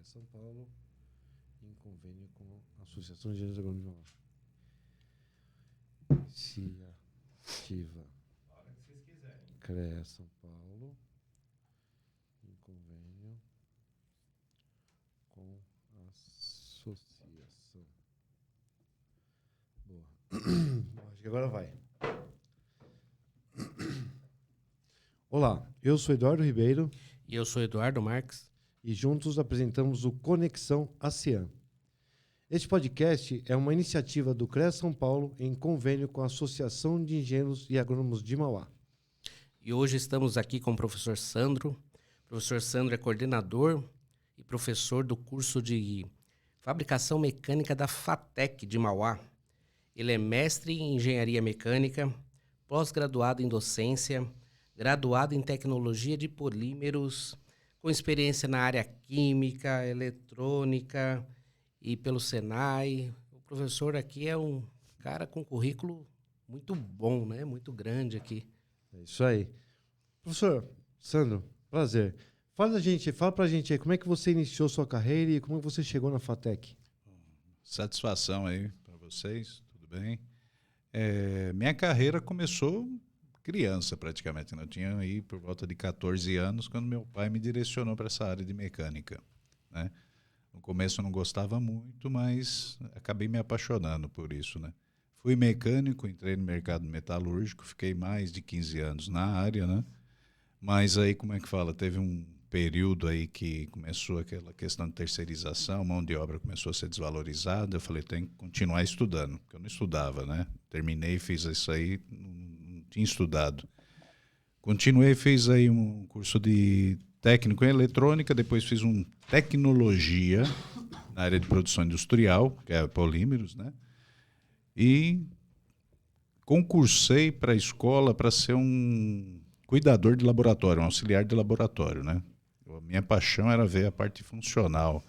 São Paulo, em convênio com a Associação de Engenheiros Agrônomos de Mauá. Iniciativa CREA São Paulo, em convênio com a associação. Boa. Acho que agora vai. Olá, eu sou Eduardo Ribeiro. E eu sou Eduardo Marques. E juntos apresentamos o Conexão ASEAN. Este podcast é uma iniciativa do CREA São Paulo em convênio com a Associação de Engenheiros e Agrônomos de Mauá. E hoje estamos aqui com o professor Sandro. O professor Sandro é coordenador e professor do curso de Fabricação Mecânica da FATEC de Mauá. Ele é mestre em Engenharia Mecânica, pós-graduado em Docência, graduado em Tecnologia de Polímeros, com experiência na área Química, Eletrônica e pelo Senai. O professor aqui é um cara com currículo muito bom, né? Muito grande aqui. É isso aí. Professor Sandro, prazer. Fala pra gente aí, como é que você iniciou sua carreira e como é que você chegou na FATEC? Satisfação aí para vocês, tudo bem? Minha carreira começou criança praticamente, né? Eu tinha aí por volta de 14 anos quando meu pai me direcionou para essa área de mecânica, né? No começo eu não gostava muito, mas acabei me apaixonando por isso, né? Fui mecânico, entrei no mercado metalúrgico, fiquei mais de 15 anos na área, né? Mas aí, como é que fala? Teve um período aí que começou aquela questão de terceirização, mão de obra começou a ser desvalorizada. Eu falei, tem que continuar estudando, porque eu não estudava, né? Terminei, fiz isso aí, não tinha estudado. Continuei, fiz aí um curso de técnico em eletrônica, depois fiz um tecnologia na área de produção industrial, que é polímeros, né? E concursei para a escola para ser um cuidador de laboratório, um auxiliar de laboratório, né? A minha paixão era ver a parte funcional.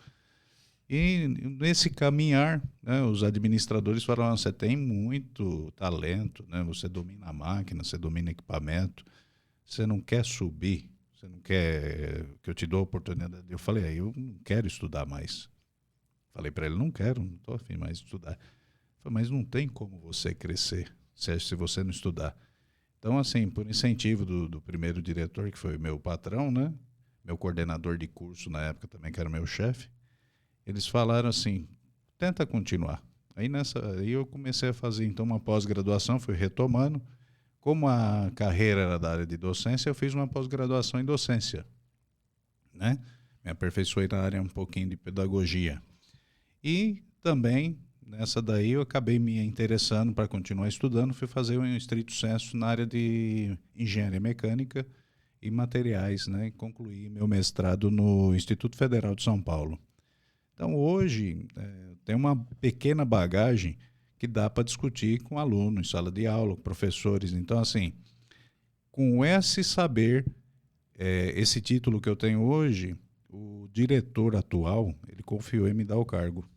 E nesse caminhar, né, os administradores falaram, você tem muito talento, né? Você domina a máquina, você domina equipamento, você não quer subir, você não quer que eu te dou a oportunidade. Eu falei, eu não quero estudar mais. Falei para ele, não estou afim mais de estudar. Falei, mas não tem como você crescer se você não estudar. Então, assim, por incentivo do primeiro diretor, que foi meu patrão, né? Meu coordenador de curso na época também, que era meu chefe, eles falaram assim, tenta continuar. Aí eu comecei a fazer então uma pós-graduação, fui retomando. Como a carreira era da área de docência, eu fiz uma pós-graduação em docência, né? Me aperfeiçoei na área um pouquinho de pedagogia. E também, nessa daí, eu acabei me interessando para continuar estudando, fui fazer um estrito sensu na área de engenharia mecânica e materiais, né? E concluí meu mestrado no Instituto Federal de São Paulo. Então, hoje, tem uma pequena bagagem que dá para discutir com alunos, em sala de aula, com professores. Então, assim, com esse saber, esse título que eu tenho hoje, o diretor atual, ele confiou em me dar o cargo.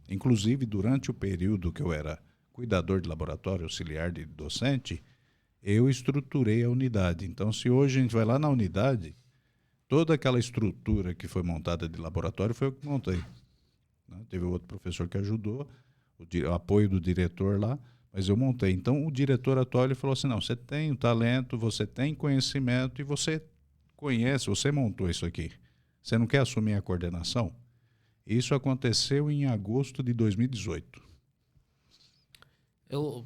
Inclusive, durante o período que eu era cuidador de laboratório, auxiliar de docente, eu estruturei a unidade. Então, se hoje a gente vai lá na unidade, toda aquela estrutura que foi montada de laboratório foi eu que montei, né? Teve outro professor que ajudou, o apoio do diretor lá, mas eu montei. Então, o diretor atual ele falou assim, não, você tem o talento, você tem conhecimento e você conhece, você montou isso aqui. Você não quer assumir a coordenação? Isso aconteceu em agosto de 2018.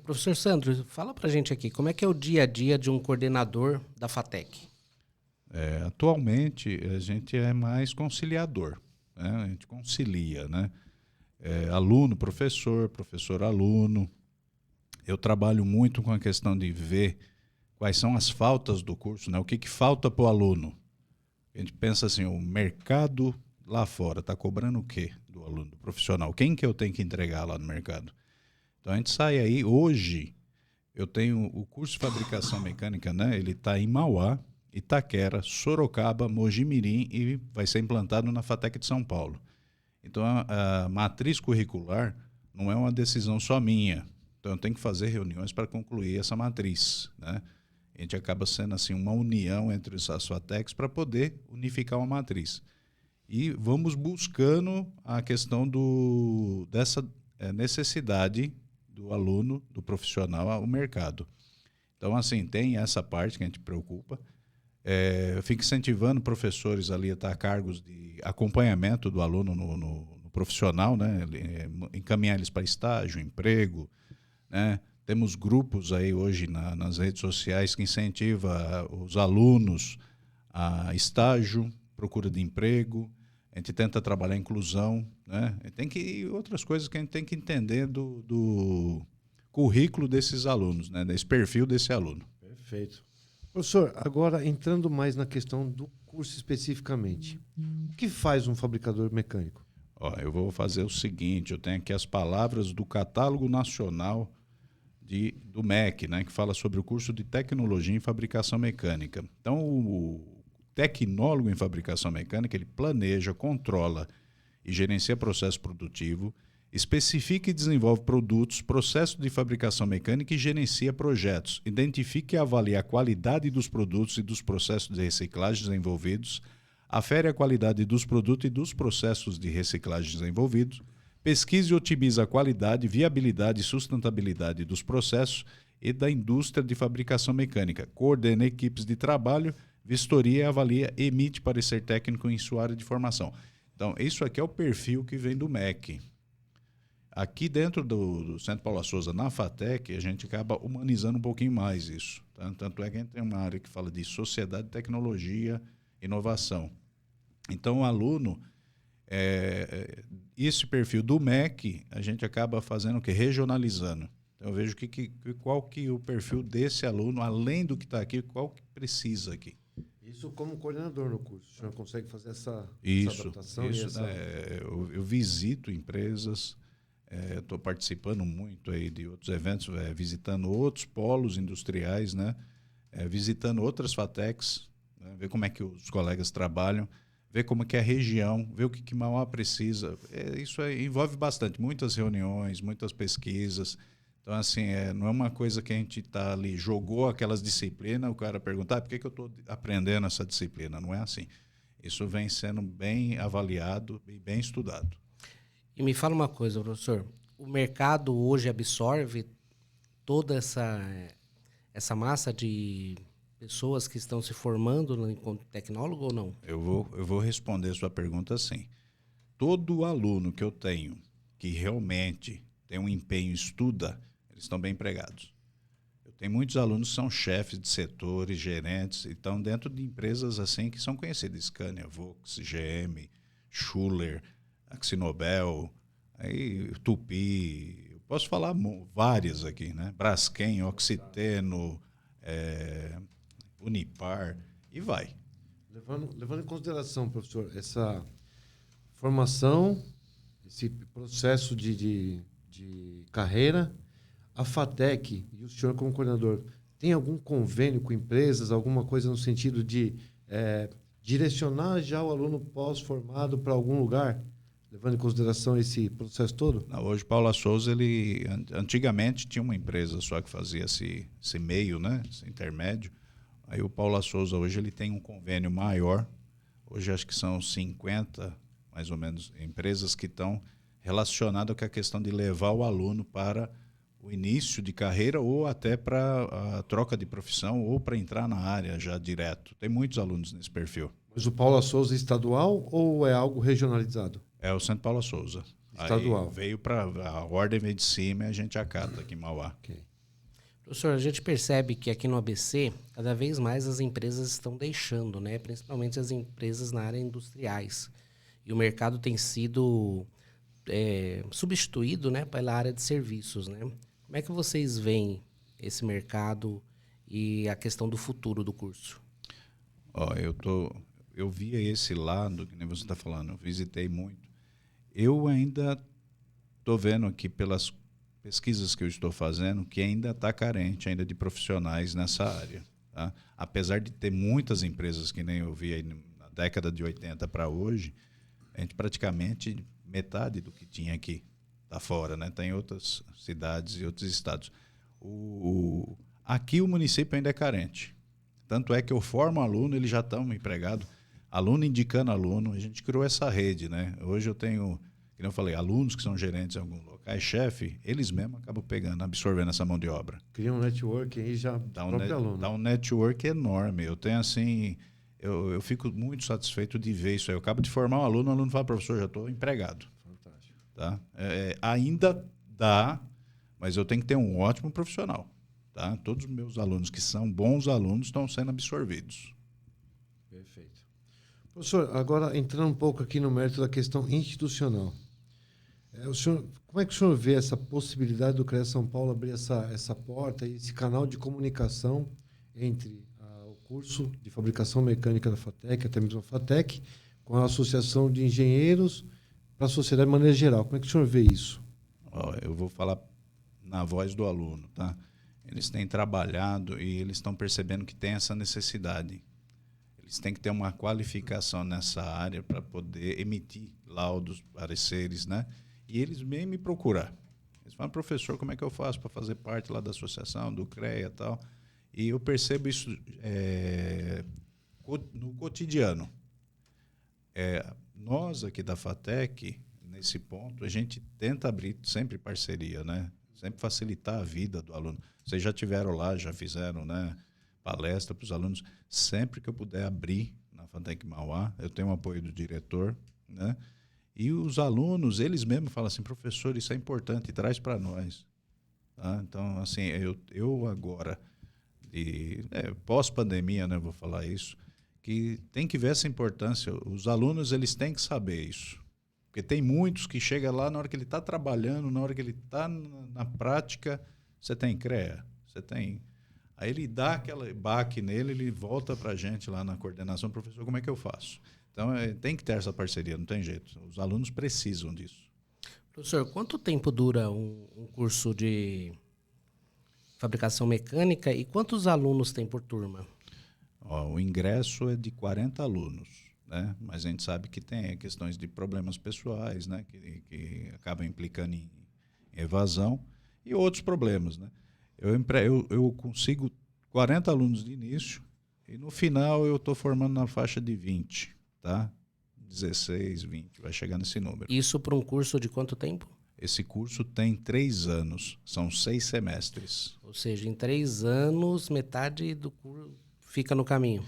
Professor Sandro, fala pra gente aqui, como é que é o dia a dia de um coordenador da FATEC? Atualmente, a gente é mais conciliador, né? A gente concilia, né? Aluno, professor, professor, aluno. Eu trabalho muito com a questão de ver quais são as faltas do curso, né? O que falta para o aluno. A gente pensa assim, o mercado lá fora está cobrando o quê do aluno, do profissional? Quem que eu tenho que entregar lá no mercado? Então a gente sai aí, hoje eu tenho o curso de fabricação mecânica, né? Ele está em Mauá, Itaquera, Sorocaba, Mogi-mirim e vai ser implantado na FATEC de São Paulo. Então a matriz curricular não é uma decisão só minha. Então eu tenho que fazer reuniões para concluir essa matriz, né? A gente acaba sendo assim uma união entre as FATECs para poder unificar uma matriz. E vamos buscando a questão dessa necessidade do aluno, do profissional, ao mercado. Então, assim, tem essa parte que a gente preocupa. Eu fico incentivando professores ali a estar a cargos de acompanhamento do aluno no profissional, né? Encaminhar eles para estágio, emprego, né? Temos grupos aí hoje nas redes sociais que incentivam os alunos a estágio, procura de emprego. A gente tenta trabalhar a inclusão, né? Outras coisas que a gente tem que entender do currículo desses alunos, né? Desse perfil desse aluno. Perfeito. Professor, agora entrando mais na questão do curso especificamente. O que faz um fabricador mecânico? Eu vou fazer o seguinte, eu tenho aqui as palavras do Catálogo Nacional do MEC, né, que fala sobre o curso de Tecnologia em Fabricação Mecânica. Então, o tecnólogo em fabricação mecânica, ele planeja, controla e gerencia processo produtivo, especifica e desenvolve produtos, processos de fabricação mecânica e gerencia projetos, identifica e avalia a qualidade dos produtos e dos processos de reciclagem desenvolvidos, afere a qualidade dos produtos e dos processos de reciclagem desenvolvidos, pesquisa e otimiza a qualidade, viabilidade e sustentabilidade dos processos e da indústria de fabricação mecânica, coordena equipes de trabalho, vistoria, avalia, emite parecer técnico em sua área de formação. Então, isso aqui é o perfil que vem do MEC. Aqui dentro do Centro Paula Souza, na FATEC, a gente acaba humanizando um pouquinho mais isso. Tá? Tanto é que a gente tem uma área que fala de sociedade, tecnologia, inovação. Então, o aluno, esse perfil do MEC, a gente acaba fazendo o quê? Regionalizando. Então, eu vejo qual que é o perfil desse aluno, além do que está aqui, qual que precisa aqui. Isso como coordenador no curso. O senhor consegue fazer essa adaptação? Isso, eu visito empresas, estou participando muito aí de outros eventos, visitando outros polos industriais, né? Visitando outras FATECs, né? Ver como é que os colegas trabalham, ver como é que é a região, ver o que Mauá precisa. Isso envolve bastante, muitas reuniões, muitas pesquisas. Então, assim, não é uma coisa que a gente está ali, jogou aquelas disciplinas, o cara pergunta, por que eu estou aprendendo essa disciplina? Não é assim. Isso vem sendo bem avaliado e bem estudado. E me fala uma coisa, professor. O mercado hoje absorve toda essa massa de pessoas que estão se formando enquanto tecnólogo ou não? Eu vou responder a sua pergunta assim. Todo aluno que eu tenho que realmente tem um empenho e estuda, eles estão bem empregados. Eu tenho muitos alunos que são chefes de setores, gerentes, e estão dentro de empresas assim que são conhecidas. Scania, Vox, GM, Schuller, Axinobel, aí, Tupi, eu posso falar várias aqui, né? Braskem, Oxiteno, Unipar, e vai. Levando em consideração, professor, essa formação, esse processo de carreira, a FATEC e o senhor como coordenador, tem algum convênio com empresas, alguma coisa no sentido de direcionar já o aluno pós-formado para algum lugar, levando em consideração esse processo todo? Não, hoje, Paula Souza, ele antigamente tinha uma empresa só que fazia esse meio, né, esse intermédio. Aí o Paula Souza hoje ele tem um convênio maior. Hoje acho que são 50, mais ou menos, empresas que estão relacionadas com a questão de levar o aluno para o início de carreira ou até para a troca de profissão ou para entrar na área já direto. Tem muitos alunos nesse perfil. Mas o Paula Souza é estadual ou é algo regionalizado? É o Centro Paula Souza. Estadual. Aí veio para a ordem veio de cima e a gente acata aqui em Mauá. Okay. Professor, a gente percebe que aqui no ABC, cada vez mais as empresas estão deixando, né? Principalmente as empresas na área industriais. E o mercado tem sido substituído, né, pela área de serviços, né? Como é que vocês veem esse mercado e a questão do futuro do curso? Eu via esse lado, que nem você está falando, eu visitei muito. Eu ainda estou vendo aqui pelas pesquisas que eu estou fazendo que ainda está carente ainda de profissionais nessa área. Tá? Apesar de ter muitas empresas, que nem eu vi aí na década de 80 para hoje, a gente praticamente metade do que tinha aqui está fora, né? Tem outras cidades e outros estados. Aqui o município ainda é carente. Tanto é que eu formo aluno, eles já estão empregados. aluno indicando aluno, a gente criou essa rede, né? Hoje eu tenho, como eu falei, alunos que são gerentes em alguns locais, chefe, eles mesmos acabam pegando, absorvendo essa mão de obra. Cria um network aí já Dá próprio aluno. Dá um network enorme. Eu tenho assim, eu fico muito satisfeito de ver isso aí. Eu acabo de formar um aluno, o aluno fala, professor, já estou empregado. Fantástico. Tá? Ainda dá, mas eu tenho que ter um ótimo profissional. Tá? Todos os meus alunos que são bons alunos estão sendo absorvidos. Perfeito. Professor, agora entrando um pouco aqui no mérito da questão institucional. Como é que o senhor vê essa possibilidade do CREA São Paulo abrir essa porta e esse canal de comunicação entre o curso de fabricação mecânica da FATEC, até mesmo a FATEC, com a Associação de Engenheiros para a sociedade de maneira geral? Como é que o senhor vê isso? Eu vou falar na voz do aluno, tá? Eles têm trabalhado e eles estão percebendo que tem essa necessidade. Eles têm que ter uma qualificação nessa área para poder emitir laudos, pareceres, né? E eles vêm me procurar. Eles falam, professor, como é que eu faço para fazer parte lá da associação, do CREA e tal? E eu percebo isso no cotidiano. Nós aqui da FATEC, nesse ponto, a gente tenta abrir sempre parceria, né? Sempre facilitar a vida do aluno. Vocês já tiveram lá, já fizeram, né, palestra para os alunos. Sempre que eu puder abrir na FATEC Mauá, eu tenho o apoio do diretor, né? E os alunos, eles mesmos falam assim, professor, isso é importante, traz para nós. Tá? Então, assim, eu agora, pós-pandemia, né, vou falar isso, que tem que ver essa importância. Os alunos, eles têm que saber isso. Porque tem muitos que chegam lá, na hora que ele está trabalhando, na hora que ele está na prática, você tem CREA, você tem... Aí ele dá aquela baque nele, ele volta para a gente lá na coordenação, professor, como é que eu faço? Então, tem que ter essa parceria, não tem jeito. Os alunos precisam disso. Professor, quanto tempo dura um curso de fabricação mecânica e quantos alunos tem por turma? O ingresso é de 40 alunos, né? Mas a gente sabe que tem questões de problemas pessoais, né? Que acabam implicando em evasão e outros problemas, né? Eu consigo 40 alunos de início e no final eu estou formando na faixa de 20, tá? 16, 20, vai chegar nesse número. Isso para um curso de quanto tempo? Esse curso tem 3 anos, são 6 semestres. Ou seja, em 3 anos, metade do curso fica no caminho.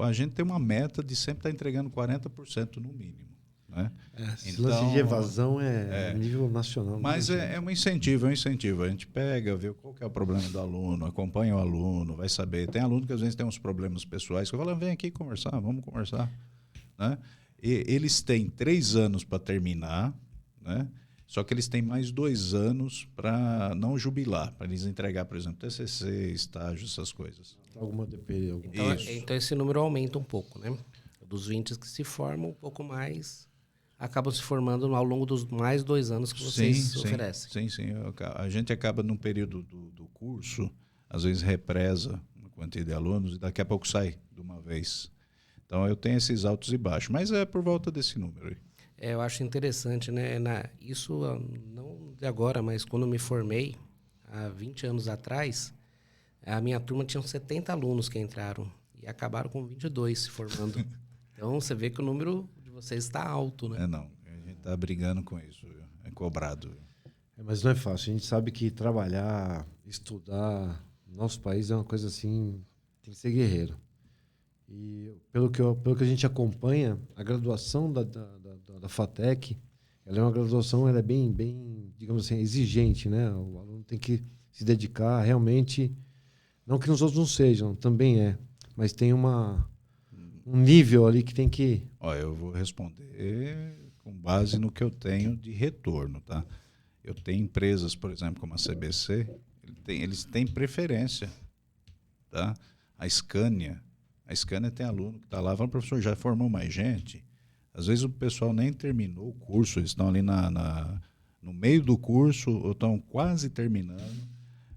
A gente tem uma meta de sempre estar entregando 40% no mínimo. Né? Esse lance de evasão é nível nacional. Mas é um incentivo, A gente pega, vê qual que é o problema do aluno, acompanha o aluno, vai saber. Tem aluno que às vezes tem uns problemas pessoais, que eu falo, vem aqui conversar, vamos conversar. Né? E eles têm 3 anos para terminar, né? Só que eles têm mais 2 anos para não jubilar, para eles entregar, por exemplo, TCC, estágio, essas coisas. Alguma DP, Então esse número aumenta um pouco, né? Dos 20 que se formam, um pouco mais acabam se formando ao longo dos mais 2 anos que vocês oferecem. Sim. A gente acaba num período do curso, às vezes represa uma quantidade de alunos e daqui a pouco sai de uma vez. Então eu tenho esses altos e baixos, mas é por volta desse número aí. Eu acho interessante, né? Isso não de agora, mas quando eu me formei, há 20 anos atrás, a minha turma tinha 70 alunos que entraram e acabaram com 22 se formando. Então, você vê que o número de vocês está alto, né? Não. A gente está brigando com isso. É cobrado. Mas não é fácil. A gente sabe que trabalhar, estudar no nosso país é uma coisa assim, tem que ser guerreiro. E pelo que a gente acompanha, a graduação da FATEC, ela é uma graduação, ela é bem, digamos assim, exigente, né? O aluno tem que se dedicar realmente, não que os outros não sejam, também mas tem um nível ali que tem que... Eu vou responder com base no que eu tenho de retorno, tá? Eu tenho empresas, por exemplo, como a CBC, eles têm preferência, tá? A Scania tem aluno que está lá, fala, professor, já formou mais gente? Às vezes o pessoal nem terminou o curso, eles estão ali no meio do curso, ou estão quase terminando.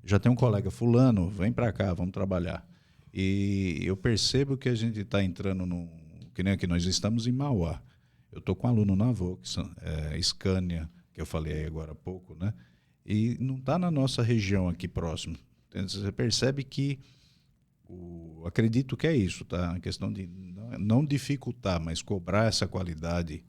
Já tem um colega, fulano, vem para cá, vamos trabalhar. E eu percebo que a gente está entrando que nem aqui, nós estamos em Mauá. Eu estou com um aluno na Vox, Scania, que eu falei aí agora há pouco, né? E não está na nossa região aqui próximo. Então, você percebe que acredito que é isso, tá? A questão de não dificultar, mas cobrar essa qualidade,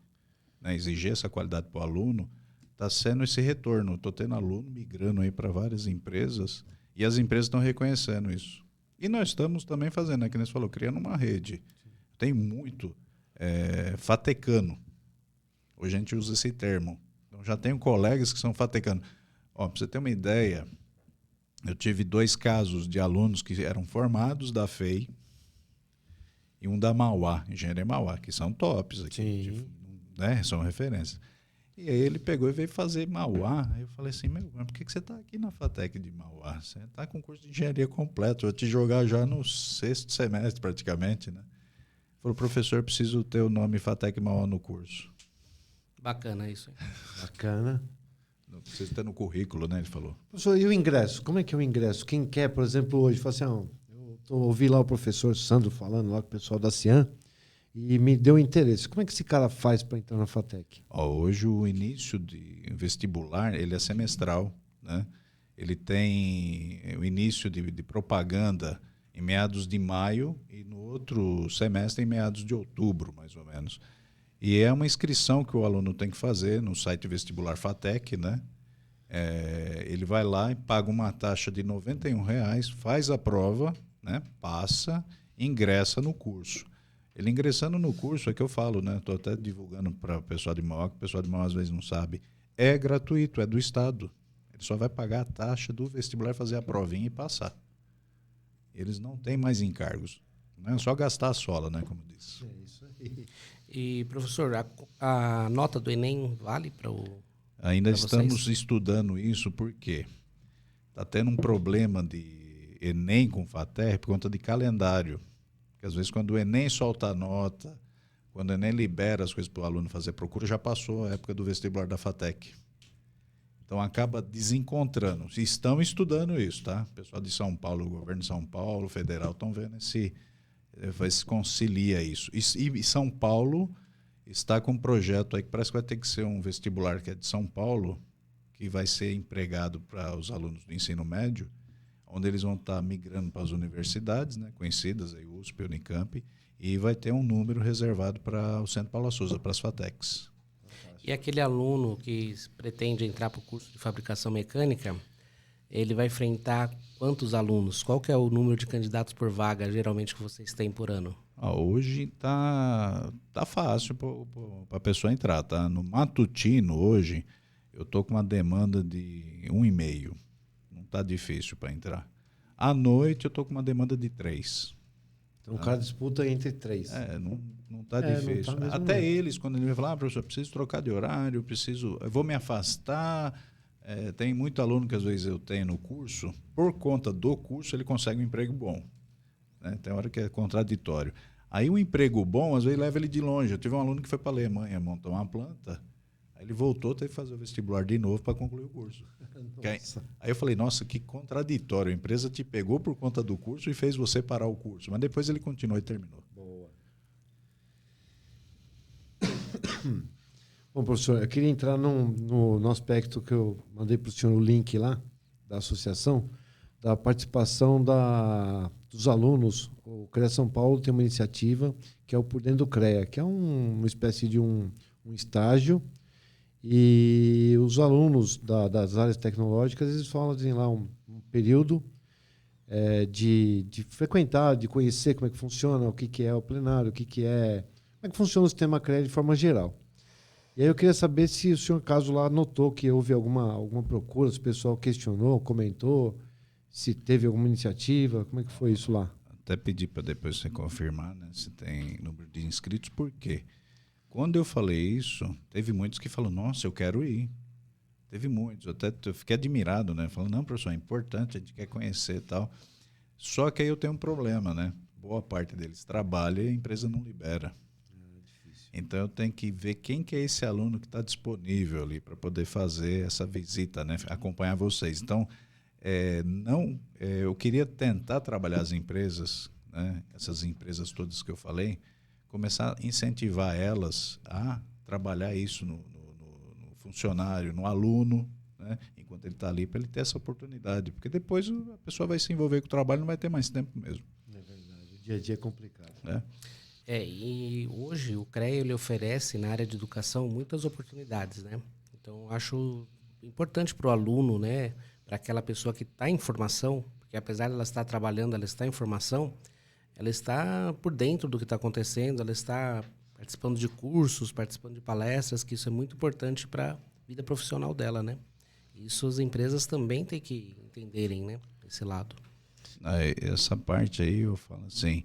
né, exigir essa qualidade para o aluno, está sendo esse retorno. Estou tendo aluno migrando aí para várias empresas e as empresas estão reconhecendo isso. E nós estamos também fazendo, né, que você falou, criando uma rede. Tem muito fatecano. Hoje a gente usa esse termo. Então, já tenho colegas que são fatecano. Para você ter uma ideia, eu tive 2 casos de alunos que eram formados da FEI e um da Mauá, Engenharia Mauá, que são tops aqui, né, são referências. E aí ele pegou e veio fazer Mauá. Aí eu falei assim, mas por que você está aqui na FATEC de Mauá? Você está com curso de engenharia completo, eu vou te jogar já no 6º semestre praticamente, né? Ele falou, professor, preciso ter o nome FATEC Mauá no curso. Bacana isso. Bacana. Não precisa ter no currículo, né? Ele falou. Professor, e o ingresso? Como é que é o ingresso? Quem quer, por exemplo, hoje, fala assim, eu ouvi lá o professor Sandro falando lá com o pessoal da Cian e me deu interesse. Como é que esse cara faz para entrar na FATEC? Hoje o início de vestibular, ele é semestral, né? Ele tem o início de propaganda em meados de maio e no outro semestre em meados de outubro, mais ou menos. E é uma inscrição que o aluno tem que fazer no site Vestibular FATEC, né? Ele vai lá e paga uma taxa de R$ 91, faz a prova, né? Passa, ingressa no curso. Ele ingressando no curso, é que eu falo, né? Estou até divulgando para o pessoal de Mauá, que o pessoal de Mauá às vezes não sabe. É gratuito, é do Estado. Ele só vai pagar a taxa do vestibular, fazer a provinha e passar. Eles não têm mais encargos. Né? É só gastar a sola, né? Como diz. É isso aí. E, professor, a nota do Enem vale para o... Ainda pra estamos vocês? estudando isso porque está tendo um problema de Enem com FATEC por conta de calendário. Porque às vezes quando o Enem solta a nota, quando o Enem libera as coisas para o aluno fazer procura, já passou a época do vestibular da FATEC. Então acaba desencontrando. Estão estudando isso, tá? O pessoal de São Paulo, o governo de São Paulo, o federal, estão vendo se concilia isso. E São Paulo está com um projeto aí que parece que vai ter que ser um vestibular que é de São Paulo, que vai ser empregado para os alunos do ensino médio, onde eles vão estar migrando para as universidades, né, conhecidas, aí, USP, Unicamp, e vai ter um número reservado para o Centro Paula Souza, para as FATECs. E aquele aluno que pretende entrar para o curso de fabricação mecânica, ele vai enfrentar quantos alunos? Qual que é o número de candidatos por vaga, geralmente, que vocês têm por ano? Hoje tá fácil para a pessoa entrar, tá? No matutino, hoje, eu estou com uma demanda de 1,5. Não está difícil para entrar. À noite, eu estou com uma demanda de 3. Então o cara disputa entre 3. Não está difícil. Não tá mesmo Até não. eles, quando ele me falam, professor, preciso trocar de horário, eu vou me afastar. Tem muito aluno que às vezes eu tenho no curso, por conta do curso, ele consegue um emprego bom. Né? Tem hora que é contraditório. Aí um emprego bom, às vezes, leva ele de longe. Eu tive um aluno que foi para a Alemanha montar uma planta, aí ele voltou, teve que fazer o vestibular de novo para concluir o curso. Aí eu falei, nossa, que contraditório. A empresa te pegou por conta do curso e fez você parar o curso. Mas depois ele continuou e terminou. Boa. Bom, professor, eu queria entrar no aspecto que eu mandei para o senhor o link lá, da associação, da participação dos alunos. O CREA São Paulo tem uma iniciativa que é o Por Dentro do CREA, que é uma espécie de um estágio. E os alunos das áreas tecnológicas, eles fazem lá um período de frequentar, de conhecer como é que funciona, o que é o plenário, como é que funciona o sistema CREA de forma geral. E aí eu queria saber se o senhor, caso lá, notou que houve alguma procura, se o pessoal questionou, comentou, se teve alguma iniciativa, como é que foi isso lá? Até pedi para depois você confirmar, né, se tem número de inscritos, por quê? Quando eu falei isso, teve muitos que falaram, nossa, eu quero ir. Teve muitos, eu fiquei admirado, né? Falando, não, professor, é importante, a gente quer conhecer e tal. Só que aí eu tenho um problema, né? Boa parte deles trabalha e a empresa não libera. Então eu tenho que ver quem que é esse aluno que está disponível ali para poder fazer essa visita, né? Acompanhar vocês. Então, eu queria tentar trabalhar as empresas, né? Essas empresas todas que eu falei, começar a incentivar elas a trabalhar isso no funcionário, no aluno, né? Enquanto ele está ali, para ele ter essa oportunidade. Porque depois a pessoa vai se envolver com o trabalho e não vai ter mais tempo mesmo. É verdade, o dia a dia é complicado. Né? E hoje o CREA ele oferece na área de educação muitas oportunidades, né? Então, eu acho importante para o aluno, né? Para aquela pessoa que está em formação, porque apesar de ela estar trabalhando, ela está em formação, ela está por dentro do que está acontecendo, ela está participando de cursos, participando de palestras, que isso é muito importante para a vida profissional dela, né? Isso as empresas também têm que entenderem, né? Esse lado. Essa parte aí eu falo assim,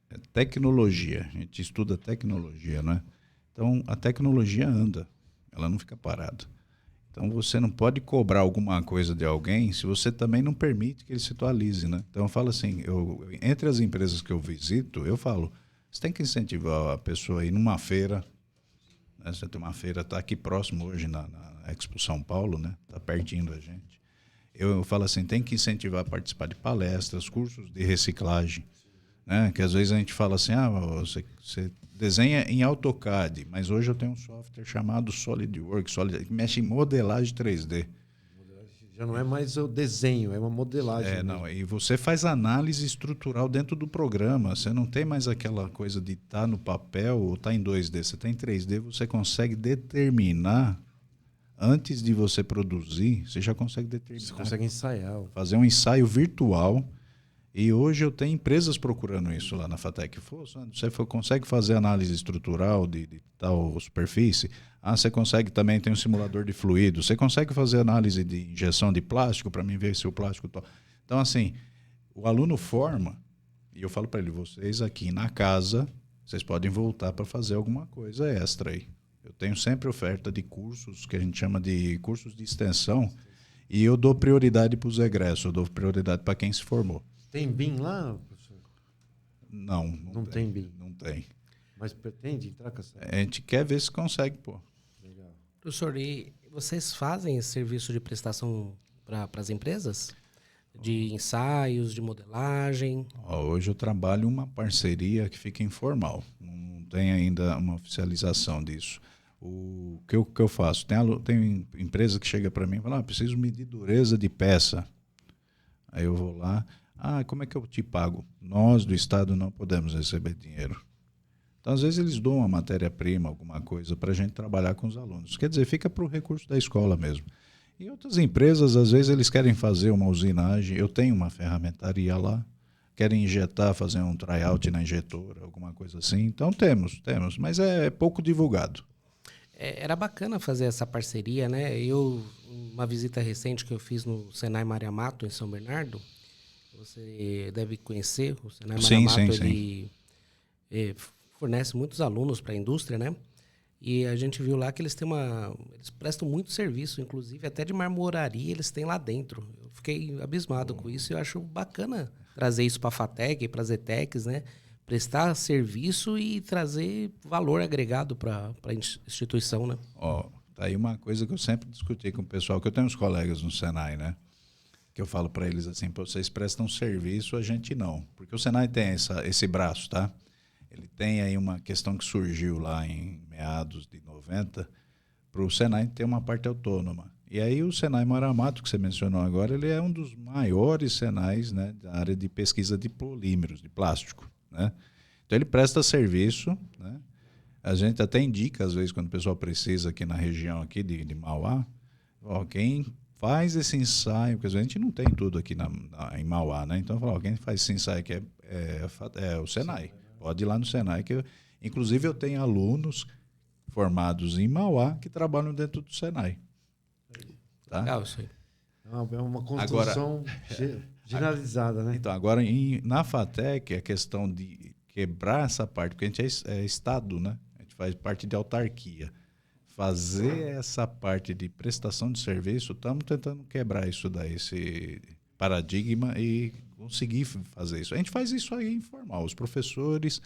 é tecnologia, a gente estuda tecnologia, né? Então a tecnologia anda, ela não fica parada. Então você não pode cobrar alguma coisa de alguém se você também não permite que ele se atualize, né? Então eu falo assim, entre as empresas que eu visito, eu falo, você tem que incentivar a pessoa a ir numa feira, né? Você tem uma feira, está aqui próximo hoje na Expo São Paulo, né? Está pertinho da gente. Eu falo assim, tem que incentivar a participar de palestras, cursos de reciclagem, né? Que às vezes a gente fala assim, você desenha em AutoCAD, mas hoje eu tenho um software chamado SolidWorks, que mexe em modelagem 3D. Já não é mais o desenho, é uma modelagem. Não, e você faz análise estrutural dentro do programa. Você não tem mais aquela coisa de estar no papel ou estar em 2D. Você está em 3D, você consegue determinar, antes de você produzir, você já consegue determinar. Você consegue ensaiar. Fazer um ensaio virtual. E hoje eu tenho empresas procurando isso lá na FATEC. Você consegue fazer análise estrutural de tal superfície? Você consegue também, tem um simulador de fluido. Você consegue fazer análise de injeção de plástico para mim ver se o plástico... Então, assim, o aluno forma, e eu falo para ele, vocês aqui na casa, vocês podem voltar para fazer alguma coisa extra aí. Eu tenho sempre oferta de cursos, que a gente chama de cursos de extensão, e eu dou prioridade para os egressos, eu dou prioridade para quem se formou. Tem BIM lá, professor? Não tem BIM. Não tem. Mas pretende entrar com essa? A gente quer ver se consegue, pô. Legal. Professor, e vocês fazem esse serviço de prestação para as empresas? De ensaios, de modelagem? Hoje eu trabalho uma parceria que fica informal. Não tem ainda uma oficialização disso. O que eu faço? Tem empresa que chega para mim e fala, preciso medir dureza de peça. Aí eu vou lá, como é que eu te pago? Nós do Estado não podemos receber dinheiro. Então, às vezes, eles dão uma matéria-prima, alguma coisa, para a gente trabalhar com os alunos. Quer dizer, fica para o recurso da escola mesmo. E outras empresas, às vezes, eles querem fazer uma usinagem. Eu tenho uma ferramentaria lá, querem injetar, fazer um tryout na injetora, alguma coisa assim. Então, temos, mas é pouco divulgado. Era bacana fazer essa parceria, né? Uma visita recente que eu fiz no Senai Maria Mato, em São Bernardo, você deve conhecer, o Senai Maria Mato, ele fornece muitos alunos para a indústria, né? E a gente viu lá que eles prestam muito serviço, inclusive até de marmoraria eles têm lá dentro. Eu fiquei abismado com isso e eu acho bacana trazer isso para a FATEC, para as ETECs, né? Prestar serviço e trazer valor agregado para a instituição, né? Tá aí uma coisa que eu sempre discuti com o pessoal, que eu tenho uns colegas no Senai, né? Que eu falo para eles assim, vocês prestam serviço, a gente não. Porque o Senai tem esse braço, tá? Ele tem aí uma questão que surgiu lá em meados de 90, para o Senai ter uma parte autônoma. E aí o Senai Maria Mato, que você mencionou agora, ele é um dos maiores Senais, né, da área de pesquisa de polímeros, de plástico, né? Então ele presta serviço, né? A gente até indica, às vezes, quando o pessoal precisa aqui na região aqui de Mauá, quem faz esse ensaio, porque a gente não tem tudo aqui em Mauá, né? Então, quem faz esse ensaio aqui é o Senai. Pode ir lá no Senai, inclusive eu tenho alunos formados em Mauá que trabalham dentro do Senai. Tá? Legal isso aí. É uma construção generalizada, né? Então, agora na FATEC, a questão de quebrar essa parte, porque a gente é Estado, né? A gente faz parte de autarquia. Fazer essa parte de prestação de serviço, estamos tentando quebrar isso daí, esse paradigma e conseguir fazer isso. A gente faz isso aí informal. Os professores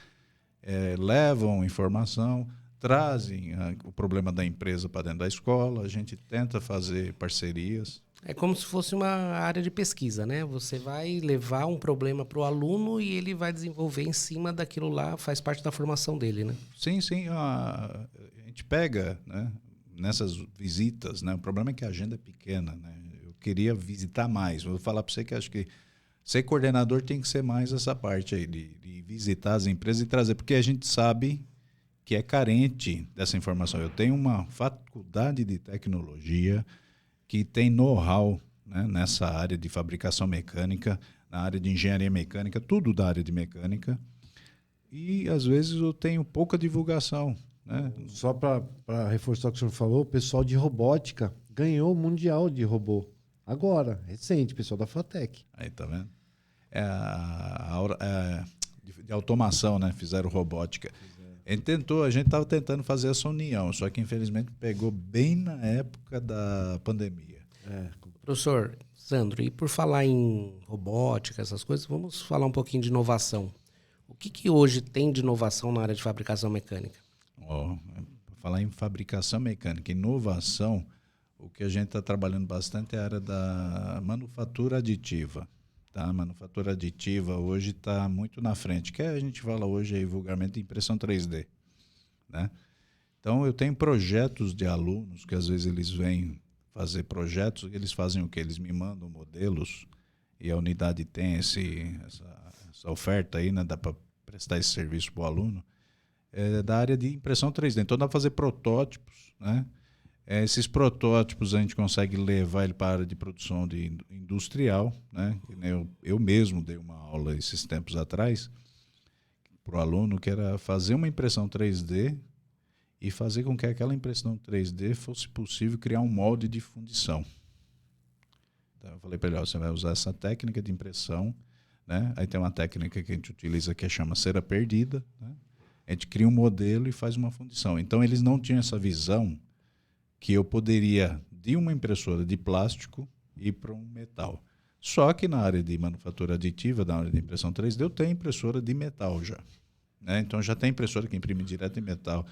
levam informação, trazem o problema da empresa para dentro da escola, a gente tenta fazer parcerias. É como se fosse uma área de pesquisa, né? Você vai levar um problema para o aluno e ele vai desenvolver em cima daquilo lá, faz parte da formação dele, né? Sim. A gente pega, né, nessas visitas, né? O problema é que a agenda é pequena, né? Eu queria visitar mais. Vou falar para você que acho que ser coordenador tem que ser mais essa parte aí, de visitar as empresas e trazer, porque a gente sabe que é carente dessa informação. Eu tenho uma faculdade de tecnologia que tem know-how, né, nessa área de fabricação mecânica, na área de engenharia mecânica, tudo da área de mecânica, e às vezes eu tenho pouca divulgação, né? Só para reforçar o que o senhor falou, o pessoal de robótica ganhou o Mundial de Robô. Agora, recente, pessoal da FATEC. Aí, tá vendo? De automação, né? Fizeram robótica. A gente estava tentando fazer essa união, só que infelizmente pegou bem na época da pandemia. Professor Sandro, e por falar em robótica, essas coisas, vamos falar um pouquinho de inovação. O que hoje tem de inovação na área de fabricação mecânica? Para falar em fabricação mecânica, inovação, o que a gente está trabalhando bastante é a área da manufatura aditiva. Tá? A manufatura aditiva hoje está muito na frente, que a gente fala hoje aí, vulgarmente de impressão 3D. Né? Então, eu tenho projetos de alunos que às vezes eles vêm fazer projetos, eles fazem o quê? Eles me mandam modelos e a unidade tem essa oferta aí, né? Dá para prestar esse serviço para o aluno, da área de impressão 3D. Então, dá para fazer protótipos, né? Esses protótipos a gente consegue levar ele para a área de produção industrial, né? Eu mesmo dei uma aula esses tempos atrás para o aluno que era fazer uma impressão 3D e fazer com que aquela impressão 3D fosse possível criar um molde de fundição. Então eu falei para ele, você vai usar essa técnica de impressão, né? Aí tem uma técnica que a gente utiliza que chama cera perdida, né? A gente cria um modelo e faz uma fundição. Então eles não tinham essa visão que eu poderia, de uma impressora de plástico, ir para um metal. Só que na área de manufatura aditiva, na área de impressão 3D, eu tenho impressora de metal já. Né? Então já tem impressora que imprime direto em metal.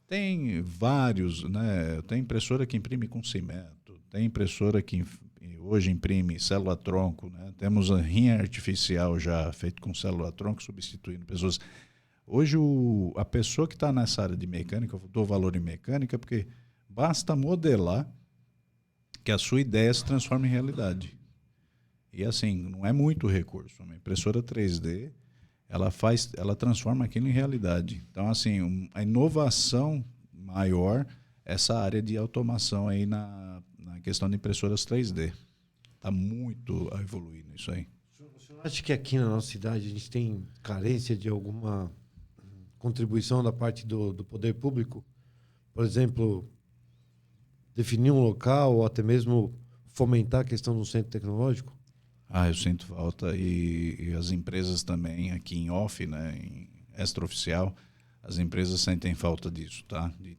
Tem vários, né? Tem impressora que imprime com cimento, tem impressora que hoje imprime célula-tronco, né? Temos a rinha artificial já feita com célula-tronco, substituindo pessoas. Hoje a pessoa que está nessa área de mecânica, eu dou valor em mecânica, porque basta modelar que a sua ideia se transforma em realidade. E assim, não é muito recurso. Uma impressora 3D, ela transforma aquilo em realidade. Então, assim, a inovação maior, essa área de automação aí na questão de impressoras 3D. Está muito a evoluir nisso aí. O senhor acha que aqui na nossa cidade a gente tem carência de alguma contribuição da parte do poder público? Por exemplo, definir um local ou até mesmo fomentar a questão do centro tecnológico? Eu sinto falta e as empresas também aqui em off, né, em extraoficial, as empresas sentem falta disso, tá? De